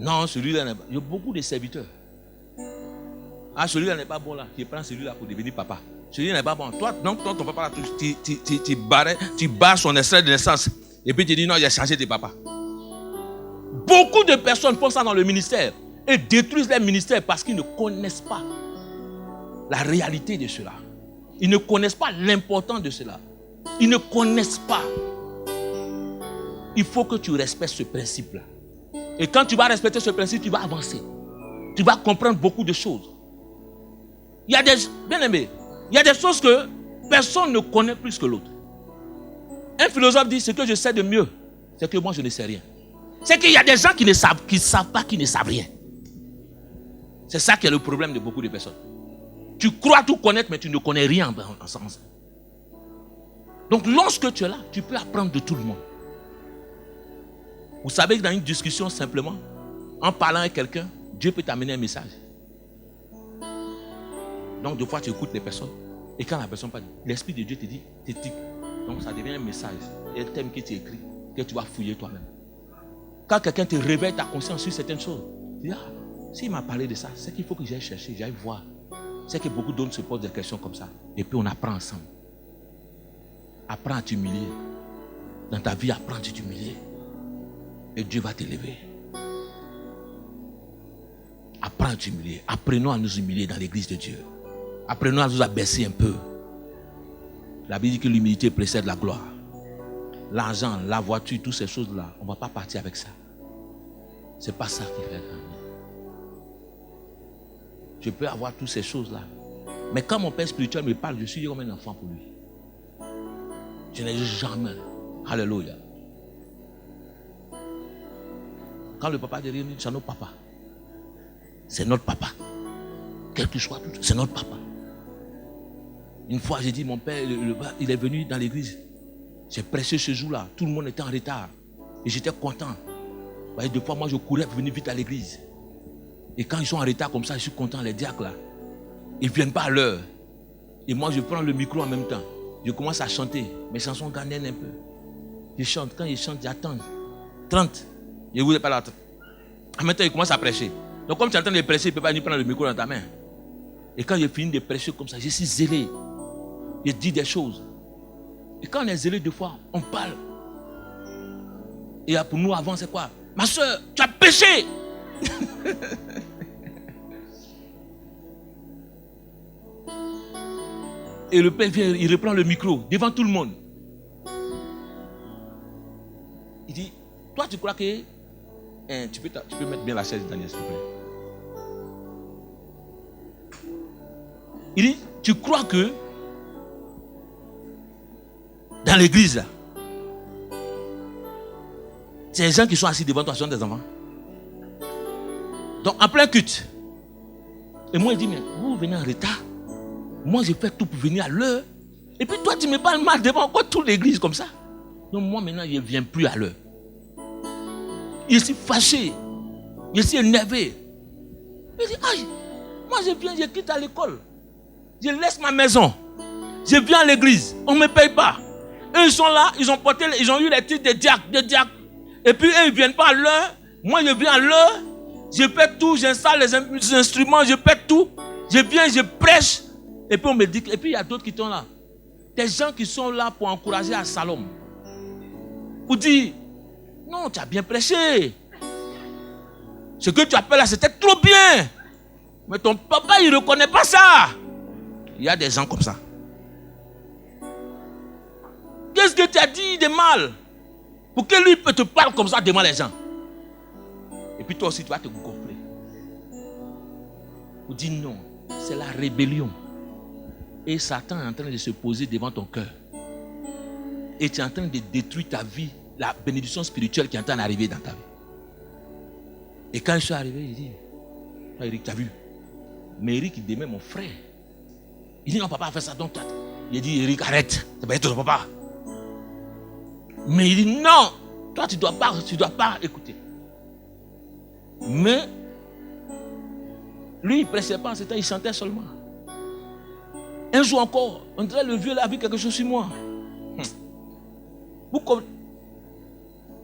Non, celui-là n'est pas. Il y a beaucoup de serviteurs. Ah, celui-là n'est pas bon là. Tu prends celui-là pour devenir papa. Celui-là n'est pas bon. Toi, donc, ton papa là, tu barres son extrait de naissance. Et puis tu dis non, il a changé de papa. Beaucoup de personnes font ça dans le ministère et détruisent leur ministère parce qu'ils ne connaissent pas la réalité de cela. Ils ne connaissent pas l'importance de cela. Ils ne connaissent pas. Il faut que tu respectes ce principe-là. Et quand tu vas respecter ce principe, tu vas avancer. Tu vas comprendre beaucoup de choses. Il y a des, bien aimé, il y a des choses que personne ne connaît plus que l'autre. Un philosophe dit, ce que je sais de mieux, c'est que moi je ne sais rien. C'est qu'il y a des gens qui ne savent pas, qui ne savent rien. C'est ça qui est le problème de beaucoup de personnes. Tu crois tout connaître, mais tu ne connais rien en sens. Donc lorsque tu es là, tu peux apprendre de tout le monde. Vous savez que dans une discussion simplement, en parlant avec quelqu'un, Dieu peut t'amener un message. Donc des fois tu écoutes les personnes et quand la personne parle, l'Esprit de Dieu te dit, t'éthique. Donc ça devient un message, un thème qui t'écrit, que tu vas fouiller toi-même. Quand quelqu'un te réveille ta conscience sur certaines choses, tu dis, ah, s'il m'a parlé de ça, c'est qu'il faut que j'aille chercher, j'aille voir. C'est que beaucoup d'autres se posent des questions comme ça. Et puis on apprend ensemble. Apprends à t'humilier. Dans ta vie, apprends à t'humilier. Et Dieu va t'élever. Apprends à t'humilier. Apprenons à nous humilier dans l'église de Dieu. Apprenons à nous abaisser un peu. La Bible dit que l'humilité précède la gloire. L'argent, la voiture, toutes ces choses-là, on ne va pas partir avec ça. Ce n'est pas ça qui fait grandir. Je peux avoir toutes ces choses-là. Mais quand mon père spirituel me parle, je suis comme un enfant pour lui. Je n'ai jamais. Alléluia. Quand le papa dit, c'est notre papa. C'est notre papa. quel que soit, c'est notre papa. Une fois, j'ai dit, mon père, il est venu dans l'église. J'ai prêché ce jour-là. Tout le monde était en retard. Et j'étais content. Vous voyez, deux fois, moi, je courais pour venir vite à l'église. Et quand ils sont en retard comme ça, je suis content, les diacres là. Ils ne viennent pas à l'heure. Et moi, je prends le micro en même temps. Je commence à chanter. Mes chansons ghanéennes un peu. Je chante. Quand ils chantent, j'attends. 30. Je ne vous ai pas là. En même temps, ils commencent à prêcher. Donc, comme tu es en train de prêcher, il ne peut pas venir prendre le micro dans ta main. Et quand j'ai fini de prêcher comme ça, je suis zélé. Je dis des choses. Et quand on est zélé, deux fois, on parle. Et pour nous, avant, c'est quoi? Ma soeur, tu as péché. Et le père vient, il reprend le micro devant tout le monde. Il dit, toi tu crois que... tu peux mettre bien la chaise, Daniel, s'il te plaît. Il dit, tu crois que dans l'église, là, c'est les gens qui sont assis devant toi, ce sont des enfants. Donc en plein culte. Et moi il dit, mais vous venez en retard. Moi j'ai fait tout pour venir à l'heure. Et puis toi tu me parles mal devant encore toute l'église comme ça. Donc moi maintenant je ne viens plus à l'heure. Je suis fâché. Je suis énervé. Je dis, aïe, moi je viens, je quitte à l'école. Je laisse ma maison. Je viens à l'église. On ne me paye pas. Eux ils sont là, ils ont eu les titres de diacre. Et puis eux ils ne viennent pas à l'heure. Moi je viens à l'heure. Je fais tout, j'installe les instruments, je fais tout. Je viens, je prêche. Et puis on me dit, et puis il y a d'autres qui sont là. Des gens qui sont là pour encourager à Salom. Pour dire, non, tu as bien prêché. Ce que tu appelles là, c'était trop bien. Mais ton papa, il ne reconnaît pas ça. Il y a des gens comme ça. Qu'est-ce que tu as dit de mal? Pour que lui peut te parler comme ça devant les gens. Et puis toi aussi, tu vas te gonfler. Pour dire non, c'est la rébellion. Et Satan est en train de se poser devant ton cœur. Et tu es en train de détruire ta vie, la bénédiction spirituelle qui est en train d'arriver dans ta vie. Et quand je suis arrivé, il dit, oh, Eric, tu as vu? Mais Eric, il demeure mon frère. Il dit, non, papa a fait ça, donc toi. Il dit, Eric, arrête, c'est pas ton papa. Mais il dit, non, toi, tu ne dois pas écouter. Mais, lui, il ne prêchait pas en ce temps, il chantait seulement. Un jour encore, on dirait le vieux là a vu quelque chose sur moi.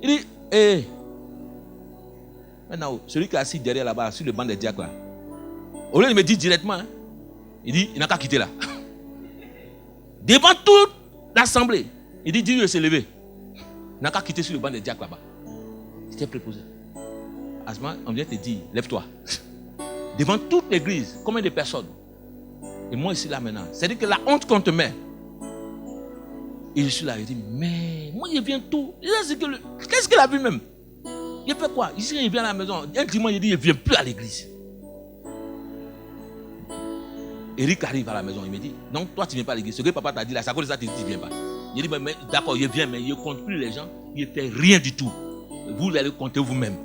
Il dit, hé. Maintenant, celui qui est assis derrière là-bas, sur le banc des diacres là, au lieu de me dire directement, hein, il dit, il n'a qu'à quitter là. Devant toute l'assemblée, il dit, Dieu s'est levé. Il n'a qu'à quitter sur le banc des diacres là-bas. C'était préposé. Asma, on vient te dire, lève-toi. Devant toute l'église, combien de personnes? Et moi ici là maintenant. C'est-à-dire que la honte qu'on te met. Et je suis là, il dit, mais moi je viens tout. Qu'est-ce qu'il a vu même? Il fait quoi? Ici il vient à la maison. Un dimanche il dit, il ne vient plus à l'église. Eric arrive à la maison, il me dit, donc toi tu ne viens pas à l'église. Ce que papa t'a dit là, c'est à cause de ça que tu ne viens pas. Il dit, mais d'accord, je viens, mais je ne compte plus les gens. Il ne fait rien du tout. Vous allez compter vous-même.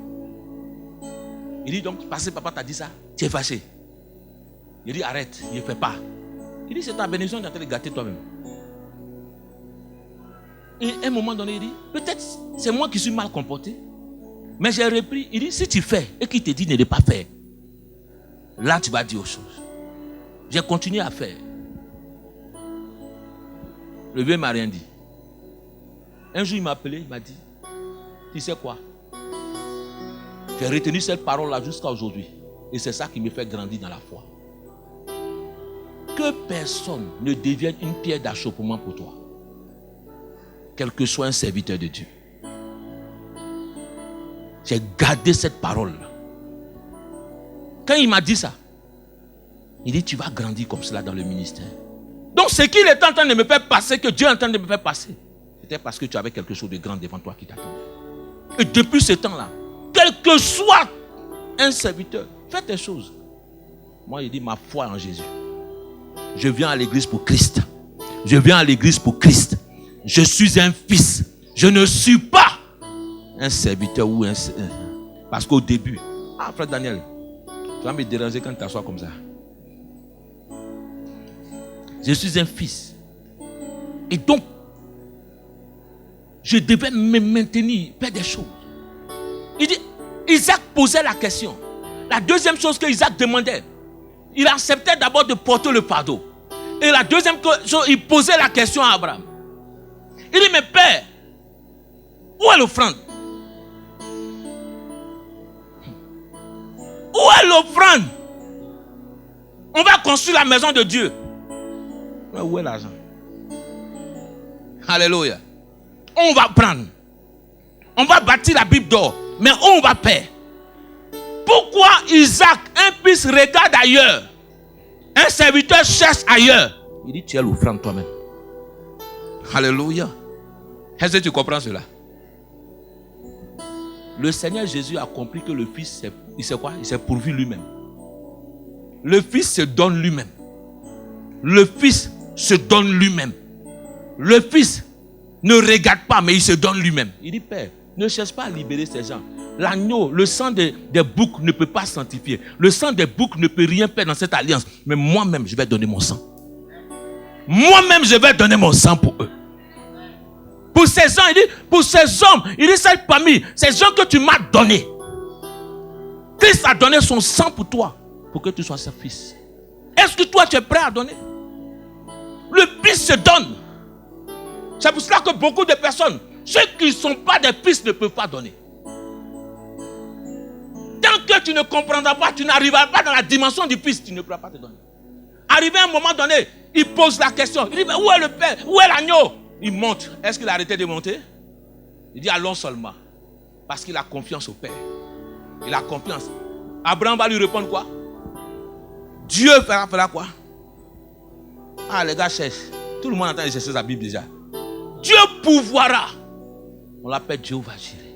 Il dit, donc parce que papa t'a dit ça, tu es fâché. Il dit, arrête, il ne fait pas. Il dit, c'est ta bénédiction qui est en train de gâter toi-même. Et à un moment donné, il dit, peut-être c'est moi qui suis mal comporté. Mais j'ai repris, il dit, si tu fais et qu'il te dit de ne pas faire, là tu vas dire autre chose. J'ai continué à faire. Le vieux ne m'a rien dit. Un jour il m'a appelé, il m'a dit, tu sais quoi? J'ai retenu cette parole-là jusqu'à aujourd'hui. Et c'est ça qui me fait grandir dans la foi. Que personne ne devienne une pierre d'achoppement pour toi. Quel que soit un serviteur de Dieu. J'ai gardé cette parole-là. Quand il m'a dit ça, il dit, tu vas grandir comme cela dans le ministère. Donc ce qu'il est en train de me faire passer, que Dieu est en train de me faire passer, c'était parce que tu avais quelque chose de grand devant toi qui t'attendait. Et depuis ce temps-là, quel que soit un serviteur, fais tes choses. Moi, il dit, ma foi en Jésus. Je viens à l'église pour Christ. Je viens à l'église pour Christ. Je suis un fils. Je ne suis pas un serviteur ou un... Parce qu'au début, frère Daniel, tu vas me déranger quand tu t'assois comme ça. Je suis un fils. Et donc, je devais me maintenir, faire des choses. Il dit, Isaac posait la question. La deuxième chose que Isaac demandait, il acceptait d'abord de porter le fardeau. Et la deuxième chose, il posait la question à Abraham. Il dit, mais père, où est l'offrande? Où est l'offrande? On va construire la maison de Dieu. Mais où est l'argent? Alléluia. On va prendre. On va bâtir la Bible d'or. Mais on va payer. Pourquoi Isaac, un fils, regarde ailleurs? Un serviteur cherche ailleurs. Il dit, tu es l'offrande toi-même. Alléluia. Est-ce que tu comprends cela? Le Seigneur Jésus a compris que le Fils, il sait quoi? Il s'est pourvu lui-même. Le Fils se donne lui-même. Le Fils se donne lui-même. Le Fils ne regarde pas, mais il se donne lui-même. Il dit, Père, ne cherche pas à libérer ces gens. L'agneau, le sang des boucs ne peut pas sanctifier. Le sang des boucs ne peut rien faire dans cette alliance. Mais moi-même, je vais donner mon sang. Moi-même, je vais donner mon sang pour eux. Pour ces gens, il dit, pour ces hommes, il dit, cette famille, ces gens que tu m'as donnés. Christ a donné son sang pour toi, pour que tu sois son fils. Est-ce que toi, tu es prêt à donner? Le fils se donne. C'est pour cela que beaucoup de personnes, ceux qui ne sont pas des fils, ne peuvent pas donner. Tant que tu ne comprendras pas, tu n'arriveras pas dans la dimension du fils, tu ne pourras pas te donner. Arrivé à un moment donné, il pose la question. Il dit, mais où est le père? Où est l'agneau? Il monte. Est-ce qu'il a arrêté de monter? Il dit, allons seulement. Parce qu'il a confiance au Père. Il a confiance. Abraham va lui répondre quoi? Dieu fera quoi? Ah, les gars cherchent. Tout le monde entend chercher sa Bible déjà. Dieu pourvoira. On l'appelle Dieu va gérer.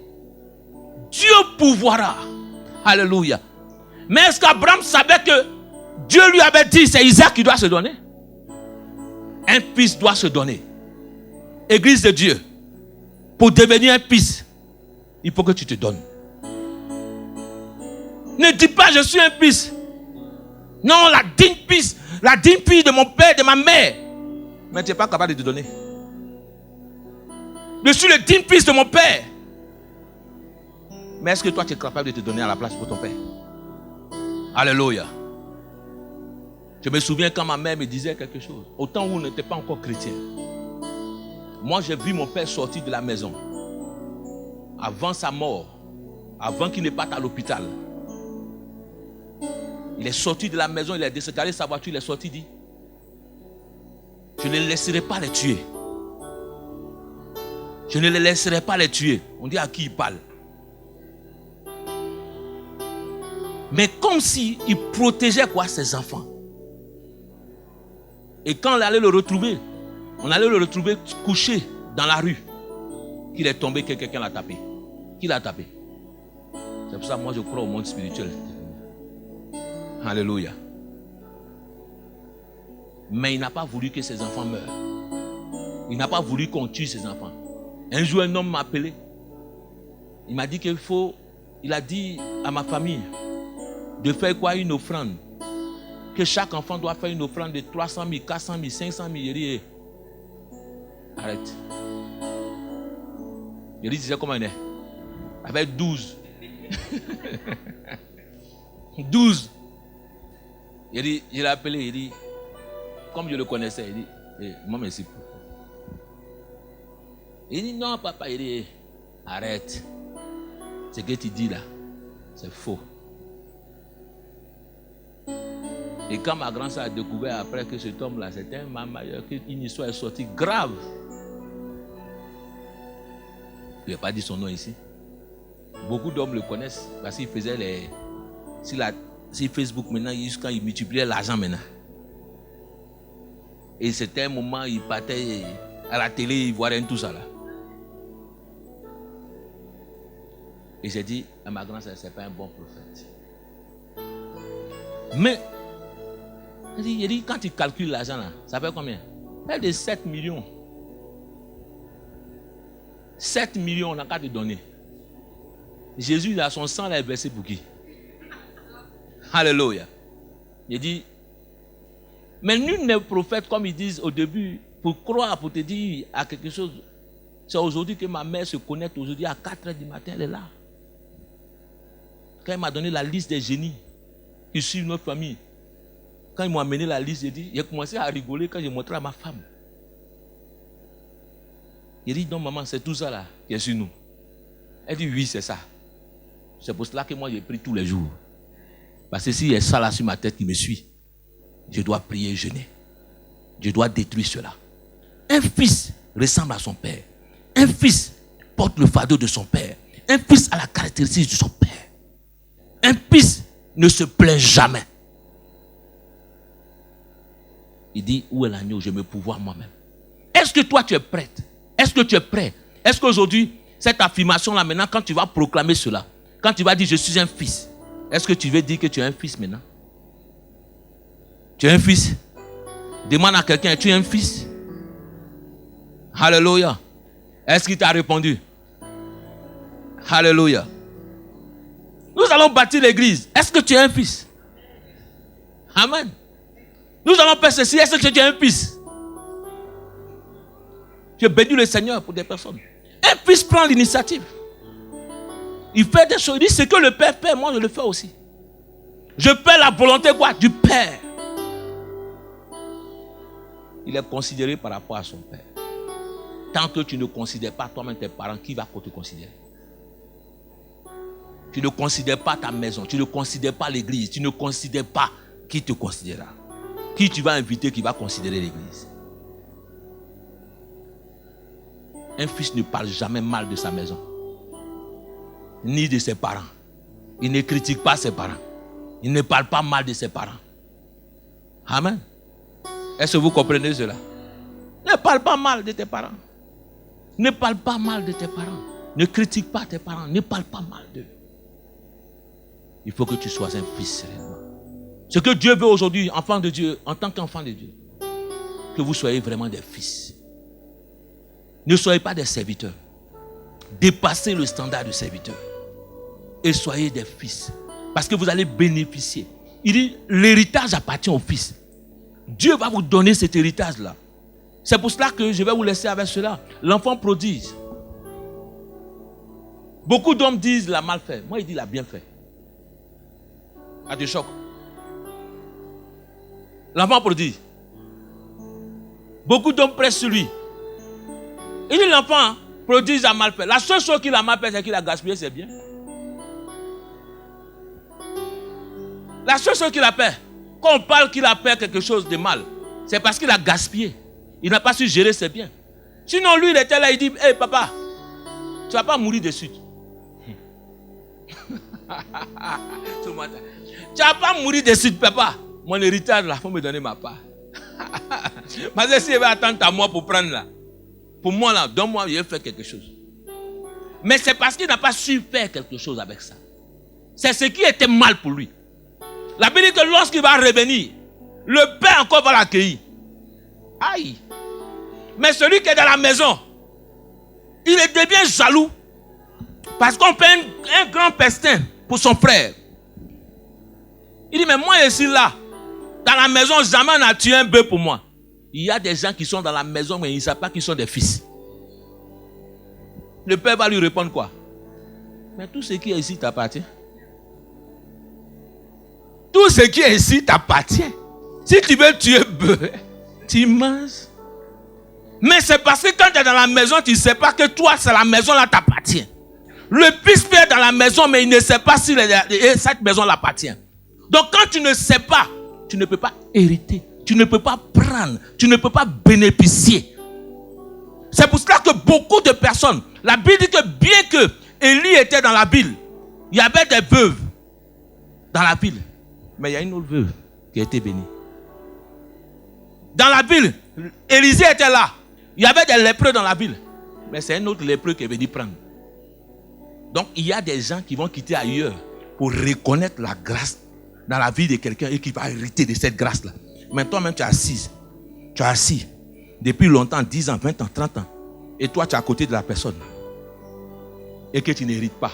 Dieu pourvoira. Alléluia. Mais est-ce qu'Abraham savait que Dieu lui avait dit, c'est Isaac qui doit se donner? Un fils doit se donner. Église de Dieu, pour devenir un fils, il faut que tu te donnes. Ne dis pas je suis un fils. Non, la digne fille de mon père, de ma mère. Mais tu n'es pas capable de te donner. Je suis le digne fils de mon père. Mais est-ce que toi tu es capable de te donner à la place pour ton père? Alléluia. Je me souviens quand ma mère me disait quelque chose. Au temps où on n'était pas encore chrétien. Moi, j'ai vu mon père sortir de la maison. Avant sa mort. Avant qu'il ne parte à l'hôpital. Il est sorti de la maison, il a décalé sa voiture, il est sorti, dit, je ne les laisserai pas les tuer. Je ne les laisserai pas les tuer. On dit à qui il parle. Mais comme s'il protégeait quoi ses enfants. Et quand on allait le retrouver, couché dans la rue. Qu'il est tombé, que quelqu'un l'a tapé. Qui l'a tapé? C'est pour ça que moi je crois au monde spirituel. Alléluia. Mais il n'a pas voulu que ses enfants meurent. Il n'a pas voulu qu'on tue ses enfants. Un jour, un homme m'a appelé. Il m'a dit qu'il faut... Il a dit à ma famille de faire quoi? Une offrande. Que chaque enfant doit faire une offrande de 300 000, 400 000, 500 000. Il dit, arrête. Il dit, tu sais comment il est? Avec 12. 12. Il dit, je l'ai appelé, il dit, comme je le connaissais, il dit, moi merci. Il dit, non papa, il dit, arrête. Ce que tu dis là, c'est faux. Et quand ma grand-sœur a découvert après que cet homme là, c'était un mamailleur, qu'une histoire est sortie grave. Je n'ai pas dit son nom ici. Beaucoup d'hommes le connaissent parce qu'il faisait les... Si Facebook maintenant, quand il multipliait l'argent maintenant. Et c'était un moment, il partait à la télé, il voyait tout ça là. Et j'ai dit à ma grand-sœur, c'est pas un bon prophète. Mais, il dit, quand tu calcules l'argent là, ça fait combien? Près de 7 millions. 7 millions, on n'a qu'à te donner. Jésus, il a son sang là, versé pour qui? Alléluia. Il dit, Mais nul n'est prophète, comme ils disent au début, pour croire, pour te dire à quelque chose. C'est aujourd'hui que ma mère se connecte. Aujourd'hui, à 4h du matin, elle est là. Quand elle m'a donné la liste des génies qui suivent notre famille, quand ils m'ont amené la liste, j'ai commencé à rigoler quand j'ai montré à ma femme. J'ai dit, non maman, c'est tout ça là qui est sur nous. Elle dit, oui, c'est ça. C'est pour cela que moi j'ai pris tous les jours. Parce que s'il y a ça là sur ma tête qui me suit, je dois prier et jeûner. Je dois détruire cela. Un fils ressemble à son père. Un fils porte le fardeau de son père. Un fils a la caractéristique de son père. Un fils ne se plaint jamais. Il dit, où est l'agneau? Je me pourvois moi-même. Est-ce que toi tu es prête? Est-ce que tu es prêt? Est-ce qu'aujourd'hui, cette affirmation-là, maintenant, quand tu vas proclamer cela, quand tu vas dire je suis un fils, est-ce que tu veux dire que tu es un fils maintenant? Tu es un fils? Demande à quelqu'un, es-tu un fils? Alléluia. Est-ce qu'il t'a répondu? Alléluia. Nous allons bâtir l'église. Est-ce que tu es un fils? Amen. Nous allons faire ceci. Est-ce que tu es un fils? Je bénis le Seigneur pour des personnes. Un fils prend l'initiative. Il fait des choses. Il dit, ce que le Père fait, moi je le fais aussi. Je fais la volonté quoi? Du Père. Il est considéré par rapport à son Père. Tant que tu ne considères pas toi-même tes parents, qui va te considérer? Tu ne considères pas ta maison, tu ne considères pas l'église, tu ne considères pas qui te considérera. Qui tu vas inviter qui va considérer l'église? Un fils ne parle jamais mal de sa maison, ni de ses parents. Il ne critique pas ses parents. Il ne parle pas mal de ses parents. Amen. Est-ce que vous comprenez cela? Ne parle pas mal de tes parents. Ne parle pas mal de tes parents. Ne critique pas tes parents. Ne parle pas mal d'eux. Il faut que tu sois un fils réellement. Ce que Dieu veut aujourd'hui, enfant de Dieu, en tant qu'enfant de Dieu, que vous soyez vraiment des fils. Ne soyez pas des serviteurs. Dépassez le standard de serviteur. Et soyez des fils. Parce que vous allez bénéficier. Il dit, l'héritage appartient au fils. Dieu va vous donner cet héritage-là. C'est pour cela que je vais vous laisser avec cela. L'enfant prodigue. Beaucoup d'hommes disent il a mal fait. Moi, il dit il a bien fait. À du choc. L'enfant prodigue. Beaucoup d'hommes pressent sur lui. Il dit l'enfant prodigue a mal fait. La seule chose qu'il a mal fait, c'est qu'il a gaspillé ses biens. La seule chose qu'il a fait, quand on parle qu'il a fait quelque chose de mal, c'est parce qu'il a gaspillé. Il n'a pas su gérer ses biens. Sinon, lui, il était là, il dit, hey papa, tu ne vas pas mourir de suite. Tu ne vas pas mourir de suite, papa. Mon héritage, là, il faut me donner ma part. Mais si il va attendre à moi pour prendre là, pour moi, là, donne-moi, je vais faire quelque chose. Mais c'est parce qu'il n'a pas su faire quelque chose avec ça. C'est ce qui était mal pour lui. La Bible dit que lorsqu'il va revenir, le Père encore va l'accueillir. Aïe. Mais celui qui est dans la maison, il devient jaloux. Parce qu'on fait un grand festin pour son frère. Il dit, mais moi je suis là. Dans la maison, jamais on n'a tué un bœuf pour moi. Il y a des gens qui sont dans la maison, mais ils ne savent pas qu'ils sont des fils. Le père va lui répondre quoi? Mais tout ce qui est ici t'appartient. Tout ce qui est ici t'appartient. Si tu veux tuer bœuf, tu manges. Mais c'est parce que quand tu es dans la maison, tu ne sais pas que toi, c'est la maison là t'appartient. Le fils peut être dans la maison, mais il ne sait pas si cette maison l'appartient. Donc quand tu ne sais pas, tu ne peux pas hériter. Tu ne peux pas prendre. Tu ne peux pas bénéficier. C'est pour cela que beaucoup de personnes, la Bible dit que bien que Élie était dans la ville, il y avait des veuves dans la ville. Mais il y a une autre veuve qui a été bénie. Dans la ville, Élisée était là. Il y avait des lépreux dans la ville. Mais c'est un autre lépreux qui est venu prendre. Donc il y a des gens qui vont quitter ailleurs pour reconnaître la grâce dans la vie de quelqu'un et qui va hériter de cette grâce-là. Mais toi-même, tu es assis. Tu es assis depuis longtemps, 10 ans, 20 ans, 30 ans. Et toi, tu es à côté de la personne. Et que tu n'hérites pas.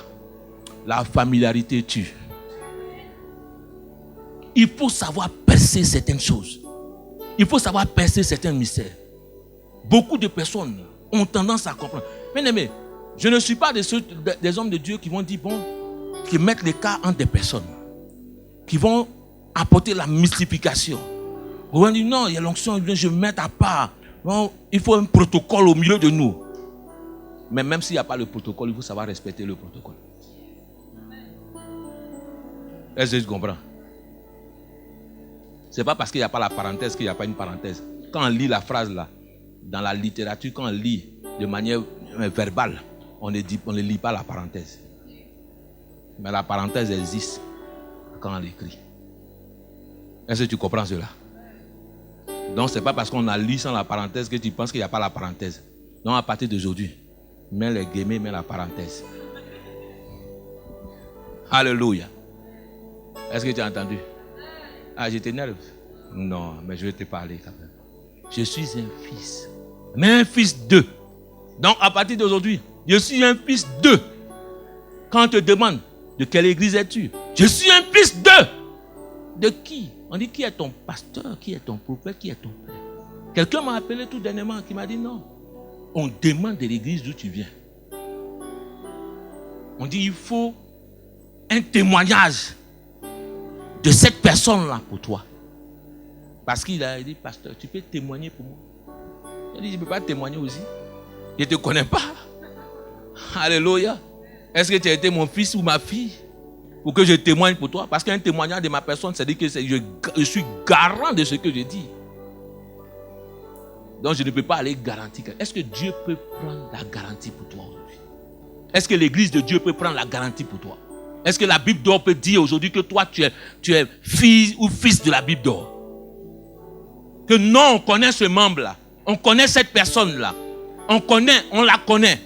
La familiarité tue. Il faut savoir percer certaines choses. Il faut savoir percer certains mystères. Beaucoup de personnes ont tendance à comprendre. Mais je ne suis pas des hommes de Dieu qui vont dire, bon, qui mettent les cas entre des personnes, qui vont apporter la mystification. On va dire, non, il y a l'onction, je vais mettre à part. Non, il faut un protocole au milieu de nous. Mais même s'il n'y a pas le protocole, il faut savoir respecter le protocole. Est-ce que tu comprends? Ce n'est pas parce qu'il n'y a pas la parenthèse qu'il n'y a pas une parenthèse. Quand on lit la phrase là, dans la littérature, quand on lit de manière verbale, on ne lit pas la parenthèse. Mais la parenthèse existe quand on l'écrit. Est-ce que tu comprends cela? Donc, ce n'est pas parce qu'on a lu sans la parenthèse que tu penses qu'il n'y a pas la parenthèse. Donc, à partir d'aujourd'hui, mets les guillemets, mets la parenthèse. Alléluia. Est-ce que tu as entendu? Ah, je t'énerve? Non, mais je vais te parler quand même. Je suis un fils. Mais un fils d'eux. Donc, à partir d'aujourd'hui, je suis un fils d'eux. Quand on te demande de quelle église es-tu? Je suis un fils d'eux. De qui? On dit qui est ton pasteur, qui est ton prophète, qui est ton père? Quelqu'un m'a appelé tout dernièrement qui m'a dit non. On demande de l'église d'où tu viens. On dit il faut un témoignage de cette personne-là pour toi. Parce qu'il a dit, pasteur, tu peux témoigner pour moi? Il a dit, je ne peux pas témoigner aussi. Je ne te connais pas. Alléluia. Est-ce que tu as été mon fils ou ma fille pour que je témoigne pour toi? Parce qu'un témoignage de ma personne, c'est-à-dire que je suis garant de ce que je dis. Donc je ne peux pas aller garantir. Est-ce que Dieu peut prendre la garantie pour toi aujourd'hui? Est-ce que l'église de Dieu peut prendre la garantie pour toi? Est-ce que la Bible d'or peut dire aujourd'hui que toi tu es fille ou fils de la Bible d'or? Que non, on connaît ce membre-là. On connaît cette personne-là. On la connaît.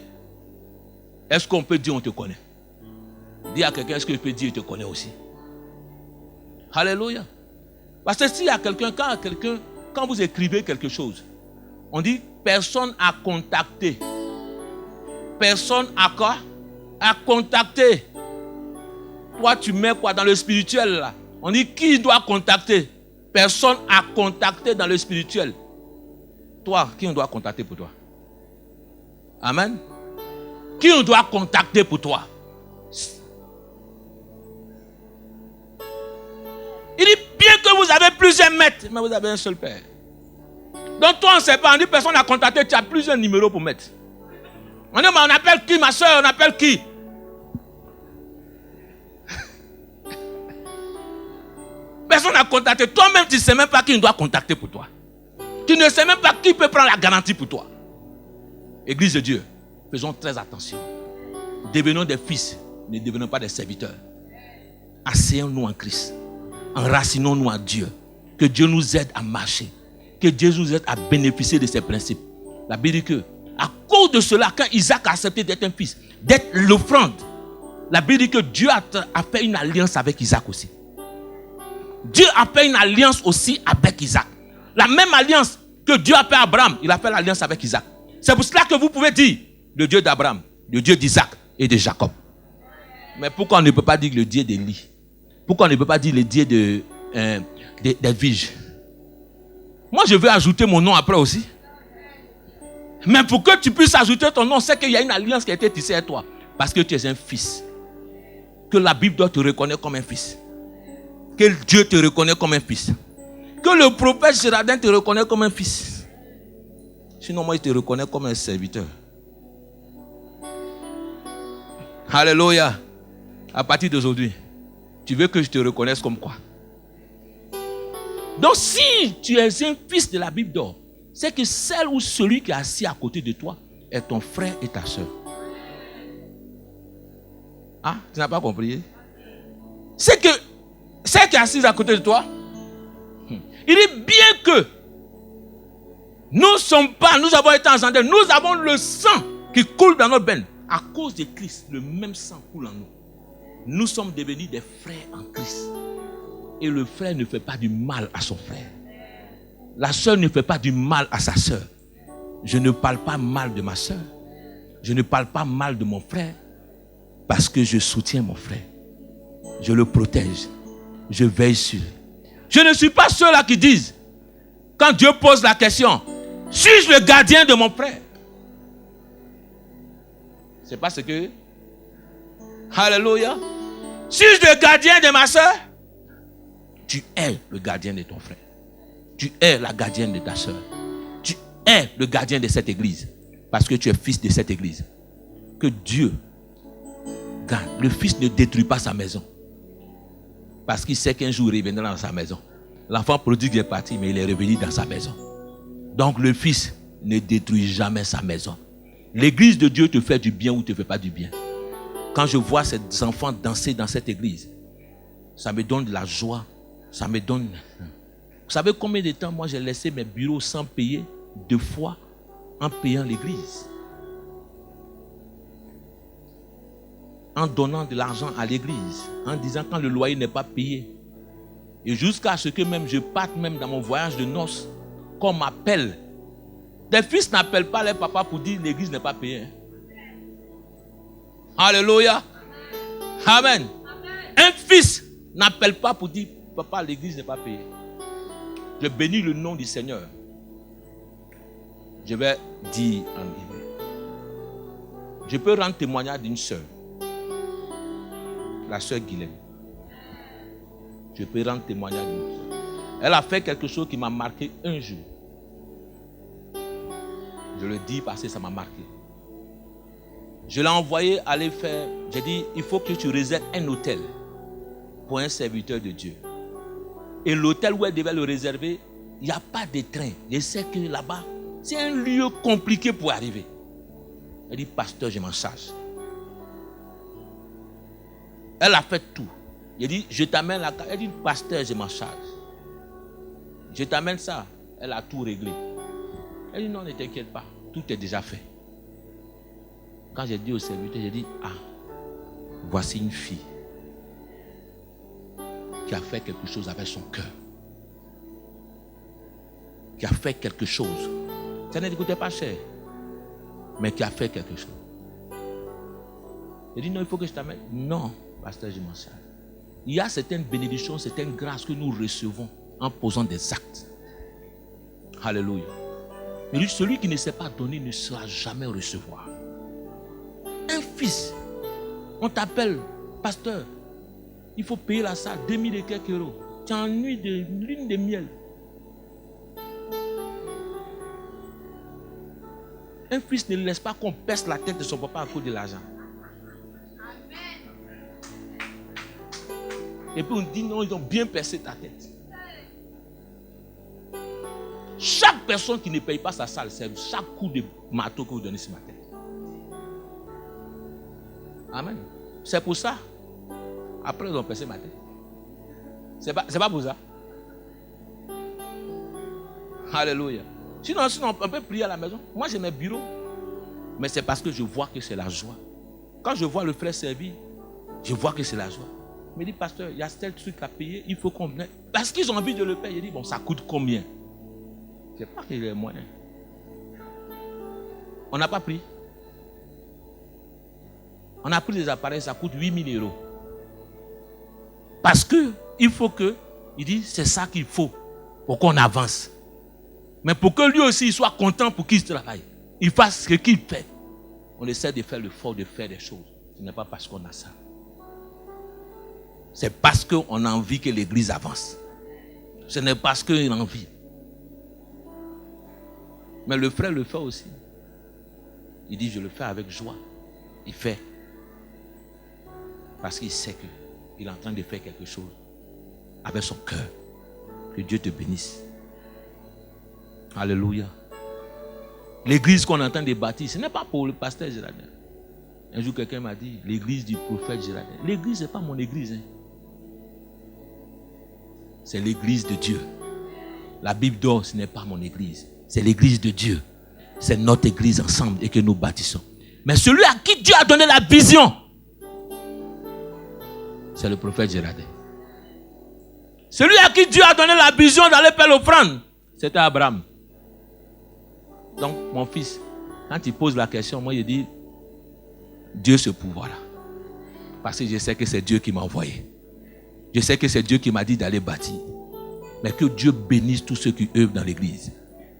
Est-ce qu'on peut dire on te connaît? Dis à quelqu'un, est-ce que je peux dire je te connais aussi? Alléluia. Parce que s'il y a quelqu'un, quand vous écrivez quelque chose, on dit personne à contacter. Personne à quoi? À contacter. Toi, tu mets quoi dans le spirituel là? On dit qui doit contacter? Personne à contacter dans le spirituel. Toi, qui on doit contacter pour toi? Amen. Qui on doit contacter pour toi? Il dit bien que vous avez plusieurs maîtres, mais vous avez un seul père. Donc toi, on ne sait pas, on dit personne à contacter, tu as plusieurs numéros pour mettre. On dit, mais on appelle qui, ma soeur? On appelle qui? Personne n'a contacté. Toi-même, tu ne sais même pas qui doit contacter pour toi. Tu ne sais même pas qui peut prendre la garantie pour toi. Église de Dieu, faisons très attention. Devenons des fils, ne devenons pas des serviteurs. Asseyons-nous en Christ. Enracinons-nous en Dieu. Que Dieu nous aide à marcher. Que Dieu nous aide à bénéficier de ses principes. La Bible dit que, à cause de cela, quand Isaac a accepté d'être un fils, d'être l'offrande, la Bible dit que Dieu a fait une alliance avec Isaac aussi. Dieu a fait une alliance aussi avec Isaac. La même alliance que Dieu a fait à Abraham, il a fait l'alliance avec Isaac. C'est pour cela que vous pouvez dire le Dieu d'Abraham, le Dieu d'Isaac et de Jacob. Mais pourquoi on ne peut pas dire le Dieu d'Élie? Pourquoi on ne peut pas dire le Dieu d'Edwige? Moi, je vais ajouter mon nom après aussi. Mais pour que tu puisses ajouter ton nom, c'est qu'il y a une alliance qui a été tissée à toi. Parce que tu es un fils. Que la Bible doit te reconnaître comme un fils. Que Dieu te reconnaît comme un fils. Que le prophète Gérardin te reconnaît comme un fils. Sinon, moi, je te reconnais comme un serviteur. Alléluia. À partir d'aujourd'hui, tu veux que je te reconnaisse comme quoi? Donc, si tu es un fils de la Bible d'or, c'est que celle ou celui qui est assis à côté de toi est ton frère et ta soeur. Ah, tu n'as pas compris? C'est que celle qui est assise à côté de toi, il dit bien que nous avons été engendrés, nous avons le sang qui coule dans notre veines. À cause de Christ, le même sang coule en nous. Nous sommes devenus des frères en Christ. Et le frère ne fait pas du mal à son frère. La soeur ne fait pas du mal à sa soeur. Je ne parle pas mal de ma soeur. Je ne parle pas mal de mon frère. Parce que je soutiens mon frère. Je le protège. Je veille sur lui. Je ne suis pas ceux-là qui disent Quand Dieu pose la question, suis-je le gardien de mon frère? C'est parce que, alléluia, suis-je le gardien de ma soeur? Tu es le gardien de ton frère. Tu es la gardienne de ta soeur. Tu es le gardien de cette église. Parce que tu es fils de cette église. Que Dieu garde. Le fils ne détruit pas sa maison. Parce qu'il sait qu'un jour il reviendra dans sa maison. L'enfant prodigue est parti, mais il est revenu dans sa maison. Donc le fils ne détruit jamais sa maison. L'église de Dieu te fait du bien ou ne te fait pas du bien. Quand je vois ces enfants danser dans cette église, ça me donne de la joie. Ça me donne... Vous savez combien de temps moi j'ai laissé mes bureaux sans payer 2 fois en payant l'église? En donnant de l'argent à l'église, en disant quand le loyer n'est pas payé. Et jusqu'à ce que même je parte même dans mon voyage de noces, qu'on m'appelle. Des fils n'appellent pas les papas pour dire l'église n'est pas payée. Alléluia. Amen. Un fils n'appelle pas pour dire papa l'église n'est pas payée. Je bénis le nom du Seigneur. Je vais dire en hébreu. Je peux rendre témoignage d'une sœur. La sœur Guylaine. Je peux rendre témoignage d'une sœur. Elle a fait quelque chose qui m'a marqué un jour. Je le dis parce que ça m'a marqué. Je l'ai envoyé aller faire. J'ai dit, il faut que tu réserves un hôtel pour un serviteur de Dieu. Et l'hôtel où elle devait le réserver, il n'y a pas de train. Je sais que là-bas, c'est un lieu compliqué pour arriver. Elle dit, pasteur, je m'en charge. Elle a fait tout. Il dit, je t'amène la carte. Elle dit, pasteur, je m'en charge. Je t'amène ça. Elle a tout réglé. Elle dit, non, ne t'inquiète pas. Tout est déjà fait. Quand j'ai dit au serviteur, j'ai dit, ah, voici une fille qui a fait quelque chose avec son cœur. Qui a fait quelque chose. Ça ne coûtait pas cher. Mais qui a fait quelque chose. J'ai dit, non, il faut que je t'amène. Non, pasteur, je m'en charge. Il y a certaines bénédictions, certaines grâces que nous recevons en posant des actes. Alléluia. Mais celui qui ne sait pas donner ne sera jamais recevoir. Un fils, on t'appelle, pasteur, il faut payer la salle, 2000 et quelques euros. Tu as ennuyé de lune de miel. Un fils ne laisse pas qu'on perce la tête de son papa à cause de l'argent. Et puis on dit non, ils ont bien percé ta tête. Chaque personne qui ne paye pas sa salle, c'est chaque coup de marteau que vous donnez sur ma tête. Amen. C'est pour ça. Après, ils ont percé ma tête. C'est pas pour ça. Alléluia. Sinon, on peut prier à la maison. Moi, j'ai mes bureaux. Mais c'est parce que je vois que c'est la joie. Quand je vois le frère servir, je vois que c'est la joie. Il me dit, pasteur, il y a tel truc à payer, il faut qu'on vienne. Parce qu'ils ont envie de le payer. Il dit, bon, ça coûte combien? Je ne sais pas qu'il y a les moyens. On n'a pas pris. On a pris des appareils, ça coûte 8000 euros. Parce que il faut que, il dit, c'est ça qu'il faut pour qu'on avance. Mais pour que lui aussi il soit content pour qu'il travaille, il fasse ce qu'il fait. On essaie de faire l'effort de faire des choses. Ce n'est pas parce qu'on a ça. C'est parce qu'on a envie que l'église avance. Ce n'est parce qu'il a envie. Mais le frère le fait aussi. Il dit, je le fais avec joie. Il fait. Parce qu'il sait qu'il est en train de faire quelque chose avec son cœur. Que Dieu te bénisse. Alléluia. L'église qu'on est en train de bâtir, ce n'est pas pour le pasteur Gérardin. Un jour, quelqu'un m'a dit, l'église du prophète Gérardin. L'église n'est pas mon église. Hein. C'est l'église de Dieu. La Bible d'or, ce n'est pas mon église. C'est l'église de Dieu. C'est notre église ensemble et que nous bâtissons. Mais celui à qui Dieu a donné la vision, c'est le prophète Gérardin. Celui à qui Dieu a donné la vision d'aller faire l'offrande, c'était Abraham. Donc, mon fils, quand il pose la question, moi, je dis, Dieu ce pouvoir-là. Parce que je sais que c'est Dieu qui m'a envoyé. Je sais que c'est Dieu qui m'a dit d'aller bâtir. Mais que Dieu bénisse tous ceux qui œuvrent dans l'église.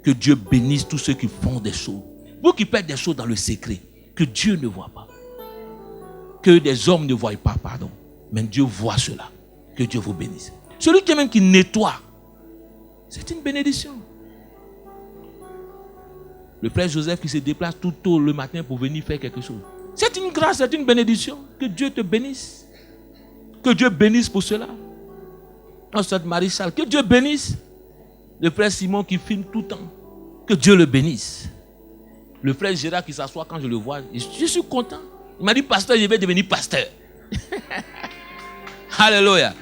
Que Dieu bénisse tous ceux qui font des choses. Vous qui faites des choses dans le secret, que Dieu ne voit pas. Que des hommes ne voient pas, pardon. Mais Dieu voit cela. Que Dieu vous bénisse. Celui qui nettoie, c'est une bénédiction. Le frère Joseph qui se déplace tout tôt le matin pour venir faire quelque chose. C'est une grâce, c'est une bénédiction. Que Dieu te bénisse. Que Dieu bénisse pour cela. Notre Marie-Charles, que Dieu bénisse. Le frère Simon qui filme tout le temps. Que Dieu le bénisse. Le frère Gérard qui s'assoit quand je le vois. Je suis content. Il m'a dit, pasteur, je vais devenir pasteur. Alléluia.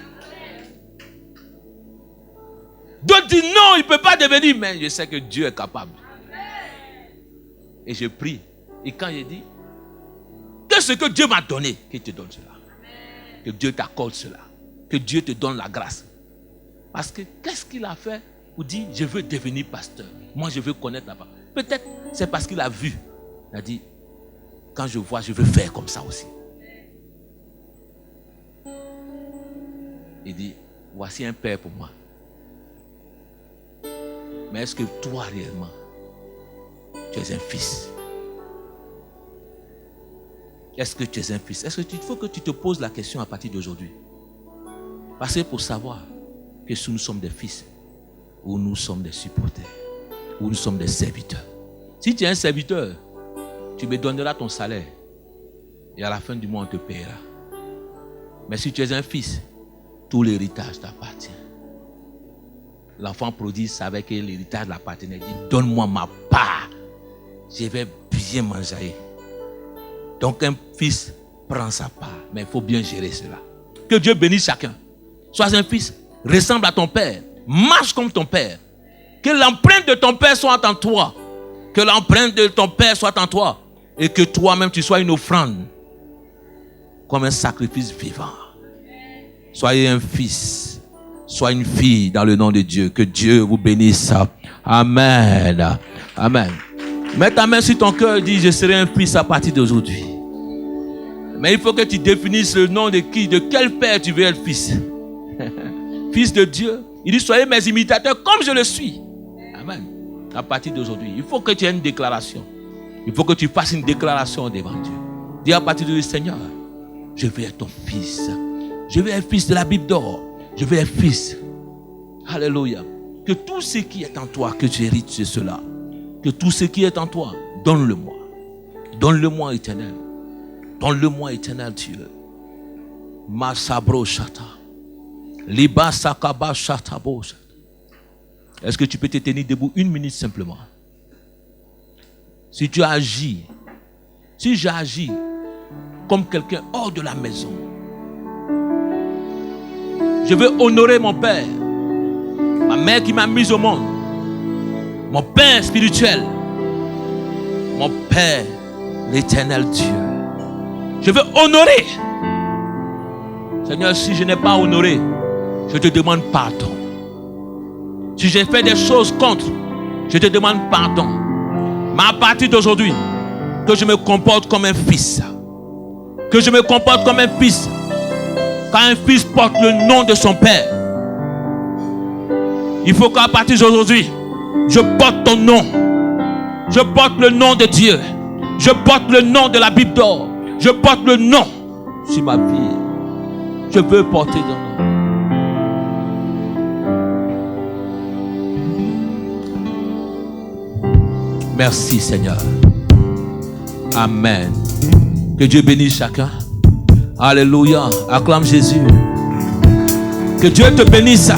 D'autres disent non, il ne peut pas devenir. Mais je sais que Dieu est capable. Et je prie. Et quand je dis, que ce que Dieu m'a donné, qu'il te donne cela. Que Dieu t'accorde cela. Que Dieu te donne la grâce. Parce que qu'est-ce qu'il a fait pour dire, je veux devenir pasteur. Moi, je veux connaître la parole. Peut-être c'est parce qu'il a vu. Il a dit, quand je vois, je veux faire comme ça aussi. Il dit, voici un père pour moi. Mais est-ce que toi, réellement, tu es un fils? Est-ce que tu es un fils? Est-ce qu'il faut que tu te poses la question à partir d'aujourd'hui? Parce que pour savoir que si nous sommes des fils, ou nous sommes des supporters, ou nous sommes des serviteurs. Si tu es un serviteur, tu me donneras ton salaire. Et à la fin du mois, on te paiera. Mais si tu es un fils, tout l'héritage t'appartient. L'enfant prodigue savait que l'héritage l'appartenait. Il dit, donne-moi ma part. Je vais bien manger. Donc un fils prend sa part. Mais il faut bien gérer cela. Que Dieu bénisse chacun. Sois un fils, ressemble à ton père. Marche comme ton père. Que l'empreinte de ton père soit en toi. Que l'empreinte de ton père soit en toi. Et que toi-même tu sois une offrande. Comme un sacrifice vivant. Soyez un fils. Sois une fille dans le nom de Dieu. Que Dieu vous bénisse. Amen. Amen. Mets ta main sur ton cœur et dis, je serai un fils à partir d'aujourd'hui. Mais il faut que tu définisses le nom de qui, de quel père tu veux être fils. Fils de Dieu. Il dit, soyez mes imitateurs comme je le suis. Amen. À partir d'aujourd'hui, il faut que tu aies une déclaration. Il faut que tu fasses une déclaration devant Dieu. Dis à partir d'aujourd'hui, Seigneur, je veux être ton fils. Je veux être fils de la Bible d'or. Je veux être fils. Alléluia. Que tout ce qui est en toi, que tu hérites de cela. Que tout ce qui est en toi, donne-le-moi. Donne-le-moi, éternel. Donne-le-moi, éternel Dieu. Masabro Shata. Liba Sakaba Shatabo. Est-ce que tu peux te tenir debout une minute simplement? Si tu agis, si j'agis comme quelqu'un hors de la maison, je veux honorer mon père, ma mère qui m'a mis au monde, mon père spirituel, mon père, l'éternel Dieu. Je veux honorer. Seigneur, si je n'ai pas honoré, je te demande pardon. Si j'ai fait des choses contre, je te demande pardon. Mais à partir d'aujourd'hui, que je me comporte comme un fils. Que je me comporte comme un fils. Quand un fils porte le nom de son père, il faut qu'à partir d'aujourd'hui, je porte ton nom. Je porte le nom de Dieu. Je porte le nom de la Bible d'or. Je porte le nom sur ma vie. Je veux porter ton nom. Merci Seigneur. Amen. Que Dieu bénisse chacun. Alléluia. Acclame Jésus. Que Dieu te bénisse.